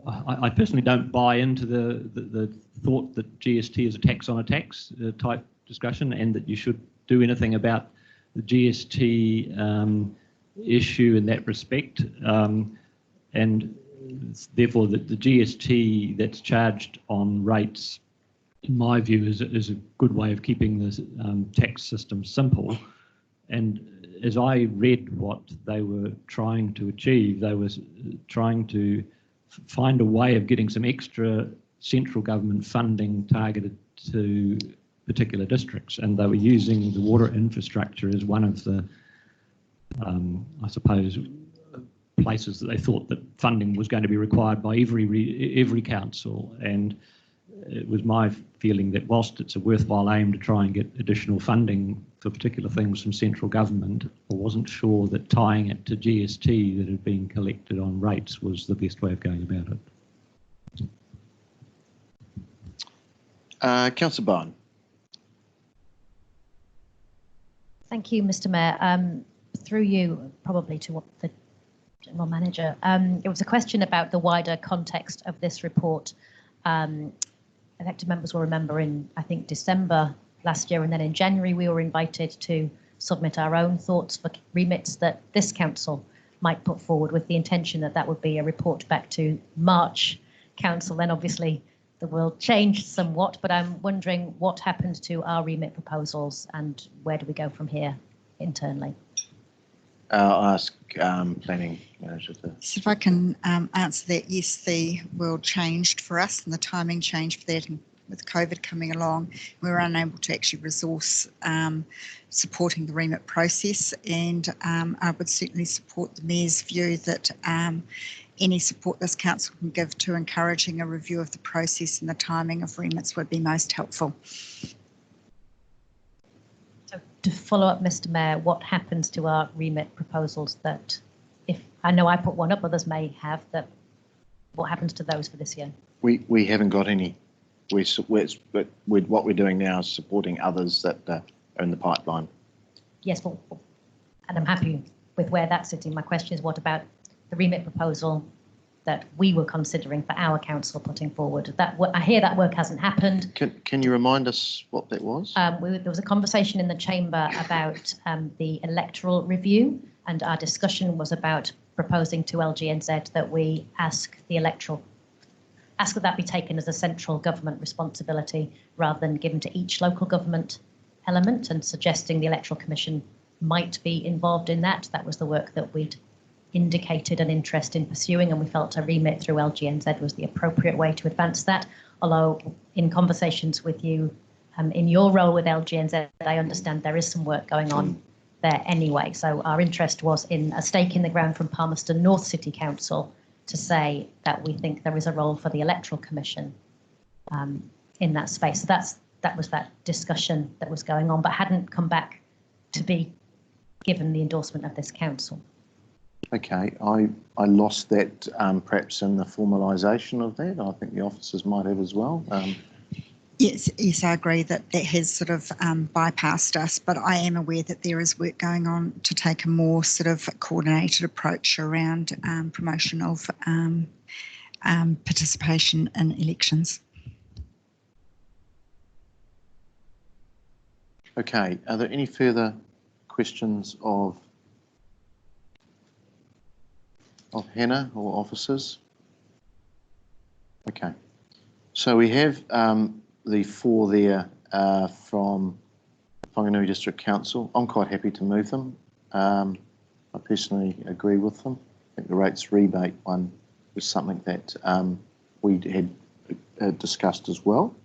I personally don't buy into the thought that GST is a tax on a tax type discussion, and that you should do anything about the GST issue in that respect, and therefore the GST that's charged on rates, in my view, is a good way of keeping the tax system simple. And as I read what they were trying to achieve, they were trying to find a way of getting some extra central government funding targeted to particular districts, and they were using the water infrastructure as one of the, I suppose, places that they thought that funding was going to be required by every council. And it was my feeling that whilst it's a worthwhile aim to try and get additional funding for particular things from central government, I wasn't sure that tying it to GST that had been collected on rates was the best way of going about it. Councillor Bowen. Thank you, Mr. Mayor. Through you, probably to the General Manager. It was a question about the wider context of this report. Elected members will remember in, I think, December last year, and then in January we were invited to submit our own thoughts for remits that this council might put forward, with the intention that that would be a report back to March Council. Then obviously the world changed somewhat, but I'm wondering what happened to our remit proposals and where do we go from here internally? I'll ask Planning Manager to... So if I can answer that, yes, the world changed for us and the timing changed for that, and with COVID coming along, we were unable to actually resource supporting the remit process, and I would certainly support the Mayor's view that any support this council can give to encouraging a review of the process and the timing of remits would be most helpful. So to follow up, Mr. Mayor, what happens to our remit proposals that, if I know I put one up, others may have, that what happens to those for this year? We haven't got any. But what we're doing now is supporting others that are in the pipeline. Yes, well, and I'm happy with where that's sitting. My question is, what about the remit proposal that we were considering for our council putting forward? That I hear that work hasn't happened. Can you remind us what that was? There was a conversation in the chamber about the electoral review, and our discussion was about proposing to LGNZ that we ask that that be taken as a central government responsibility rather than given to each local government element, and suggesting the Electoral Commission might be involved in that. That was the work that we'd indicated an interest in pursuing, and we felt a remit through LGNZ was the appropriate way to advance that. Although in conversations with you, in your role with LGNZ, I understand there is some work going on there anyway. So our interest was in a stake in the ground from Palmerston North City Council to say that we think there is a role for the Electoral Commission in that space. So that was that discussion that was going on, but hadn't come back to be given the endorsement of this council. Okay, I lost that perhaps in the formalisation of that. I think the officers might have as well. Yes, I agree that has sort of bypassed us, but I am aware that there is work going on to take a more sort of coordinated approach around promotion of participation in elections. Okay, are there any further questions of Hannah or officers? Okay, so we have the four there from Whanganui District Council. I'm quite happy to move them. I personally agree with them. I think the rates rebate one was something that we had discussed as well,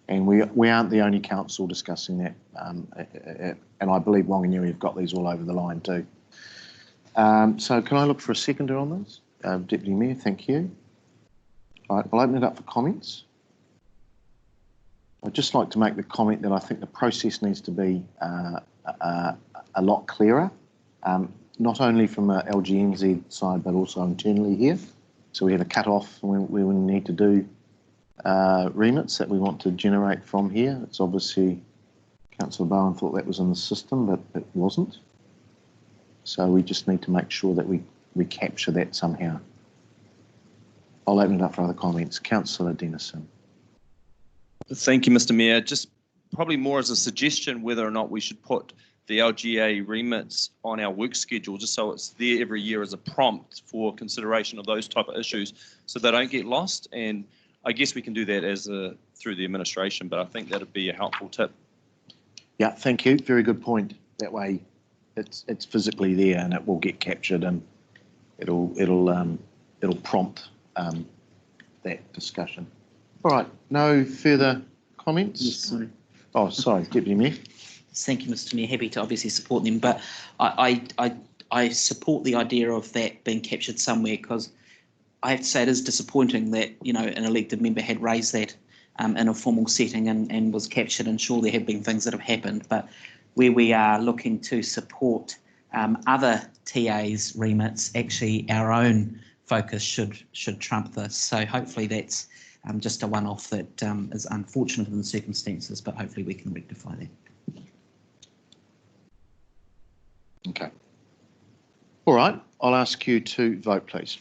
and we aren't the only council discussing that, and I believe Whanganui have got these all over the line too. So can I look for a seconder on this? Deputy Mayor, thank you. All right, I'll open it up for comments. I'd just like to make the comment that I think the process needs to be a lot clearer, not only from a LGNZ side, but also internally here. So we have a cut-off when we need to do remits that we want to generate from here. It's obviously Councillor Bowen thought that was in the system, but it wasn't. So we just need to make sure that we capture that somehow. I'll open it up for other comments. Councillor Denison. Thank you, Mr. Mayor. Just probably more as a suggestion whether or not we should put the LGA remits on our work schedule, just so it's there every year as a prompt for consideration of those type of issues, so they don't get lost. And I guess we can do that through the administration, but I think that'd be a helpful tip. Yeah, thank you. Very good point. That way, it's physically there and it will get captured and it'll prompt that discussion. All right. No further comments. Yes, sorry. Oh, sorry, Deputy Mayor. Thank you, Mr. Mayor. Happy to obviously support them, but I support the idea of that being captured somewhere, because I have to say it is disappointing that, you know, an elected member had raised that in a formal setting and was captured, and sure there have been things that have happened, but where we are looking to support other TA's remits, actually our own focus should trump this. So hopefully that's just a one-off that is unfortunate in the circumstances, but hopefully we can rectify that. Okay. All right. I'll ask you to vote, please.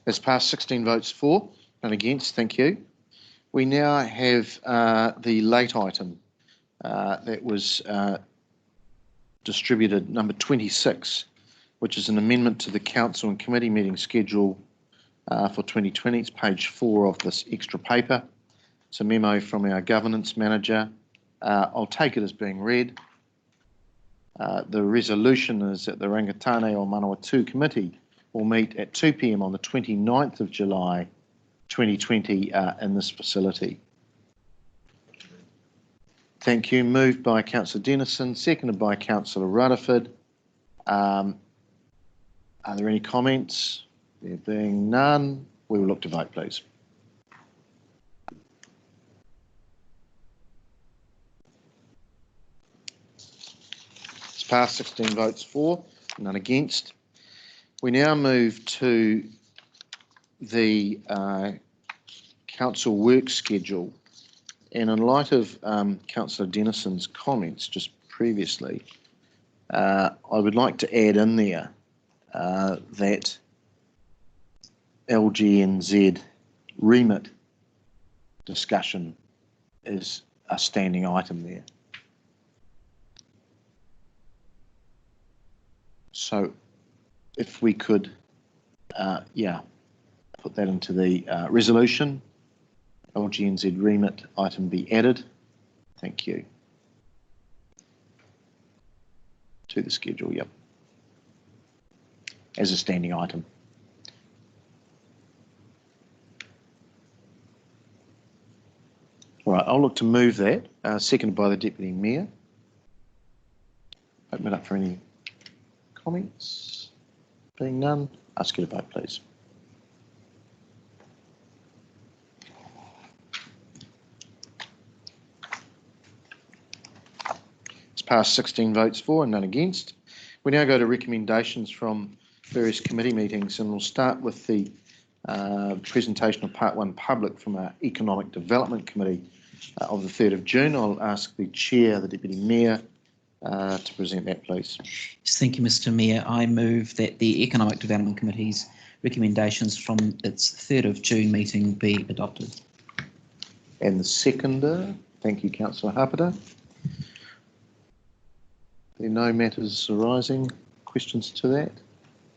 That's passed. 16 votes for and against. Thank you. We now have the late item that was distributed, number 26, which is an amendment to the council and committee meeting schedule for 2020. It's page 4 of this extra paper. It's a memo from our governance manager. I'll take it as being read. The resolution is that the Rangatane o Manawatu Committee will meet at 2 p.m. on the 29th of July 2020 in this facility. Thank you. Moved by Councillor Denison, seconded by Councillor Rutherford. Are there any comments? There being none, we will look to vote, please. It's passed. 16 votes for, none against. We now move to the council work schedule. And in light of Councillor Denison's comments just previously, I would like to add in there that LGNZ remit discussion is a standing item there. So if we could, put that into the resolution, LGNZ remit item be added. Thank you. To the schedule, yep. As a standing item. All right, I'll look to move that, seconded by the Deputy Mayor. Open it up for any comments. Being none, ask you to vote, please. It's passed. 16 votes for and none against. We now go to recommendations from various committee meetings, and we'll start with the presentation of Part 1 Public from our Economic Development Committee of the 3rd of June. I'll ask the Chair, the Deputy Mayor, to present that, please. Yes, thank you, Mr. Mayor. I move that the Economic Development Committee's recommendations from its 3rd of June meeting be adopted. And the seconder, thank you, Councillor Harpiter. There are no matters arising. Questions to that?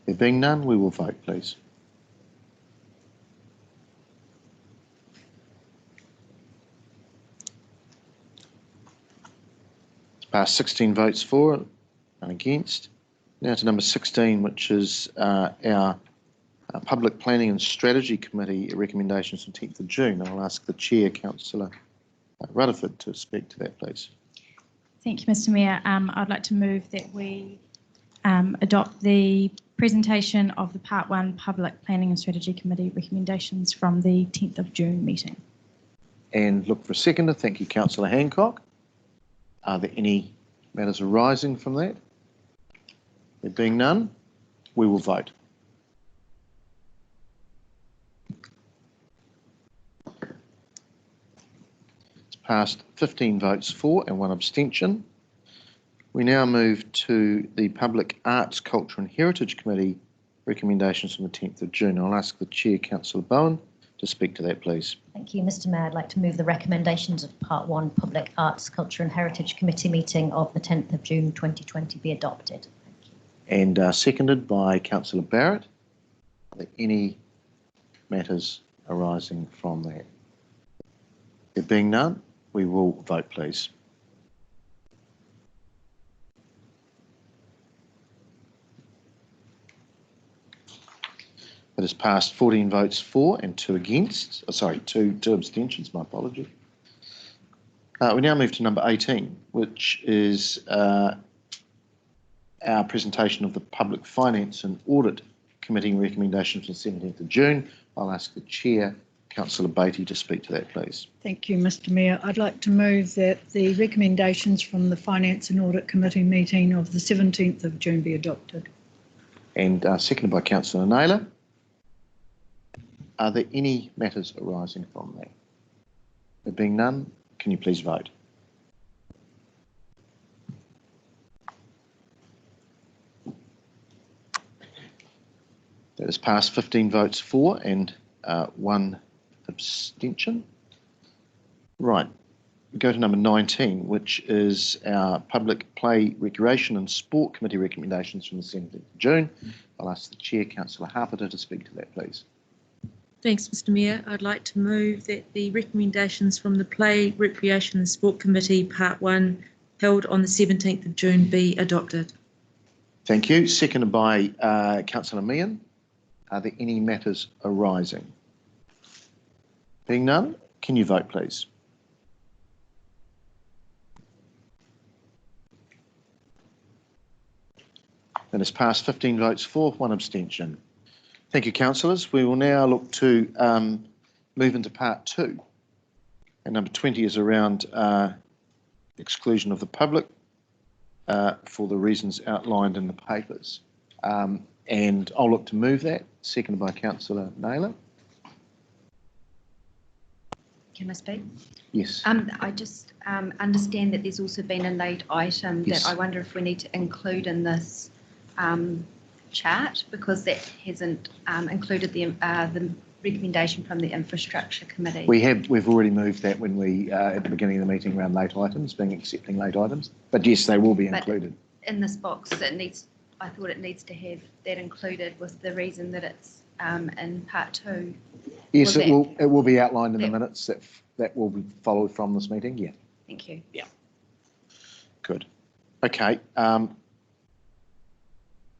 There being none, we will vote, please. Passed. 16 votes for and against. Now to number 16, which is our Public Planning and Strategy Committee recommendations from 10th of June. I'll ask the Chair, Councillor Rutherford, to speak to that, please. Thank you, Mr. Mayor. I'd like to move that we adopt the presentation of the Part 1 Public Planning and Strategy Committee recommendations from the 10th of June meeting. And look for a seconder. Thank you, Councillor Hancock. Are there any matters arising from that? There being none, we will vote. It's passed 15 votes for and 1 abstention. We now move to the Public Arts, Culture and Heritage Committee recommendations from the 10th of June. I'll ask the Chair, Councillor Bowen, to speak to that, please. Thank you, Mr Mayor. I'd like to move the recommendations of Part 1 Public Arts, Culture and Heritage Committee meeting of the 10th of June 2020 be adopted. Thank you. And seconded by Councillor Barrett. Are there any matters arising from that? There being none, we will vote, please. It has passed 14 votes for and 2 against. Two abstentions, my apology. We now move to number 18, which is our presentation of the Public Finance and Audit Committee recommendations for the 17th of June. I'll ask the Chair, Councillor Beattie, to speak to that, please. Thank you, Mr Mayor. I'd like to move that the recommendations from the Finance and Audit Committee meeting of the 17th of June be adopted. And seconded by Councillor Naylor. Are there any matters arising from that? There being none, can you please vote? That has passed 15 votes for and 1 abstention. Right, we go to number 19, which is our Public Play, Recreation and Sport Committee recommendations from the 17th of June. I'll ask the Chair, Councillor Harpiter, to speak to that, please. Thanks, Mr Mayor. I'd like to move that the recommendations from the Play, Recreation and Sport Committee, Part 1, held on the 17th of June be adopted. Thank you. Seconded by Councillor Meehan. Are there any matters arising? Being none, can you vote, please? That has passed 15 votes for, 1 abstention. Thank you, councillors. We will now look to move into part 2. And number 20 is around exclusion of the public for the reasons outlined in the papers. And I'll look to move that, seconded by Councillor Naylor. Can I speak? Yes. I just understand that there's also been a late item Yes. that I wonder if we need to include in this chart, because that hasn't included the recommendation from the Infrastructure Committee. We've already moved that when we at the beginning of the meeting around late items, being accepting late items. But yes, they will be included. In this box, I thought it needs to have that included with the reason that it's in part 2. Yes, it will be outlined in the minutes that will be followed from this meeting. Yeah. Thank you. Yeah. Good. Okay.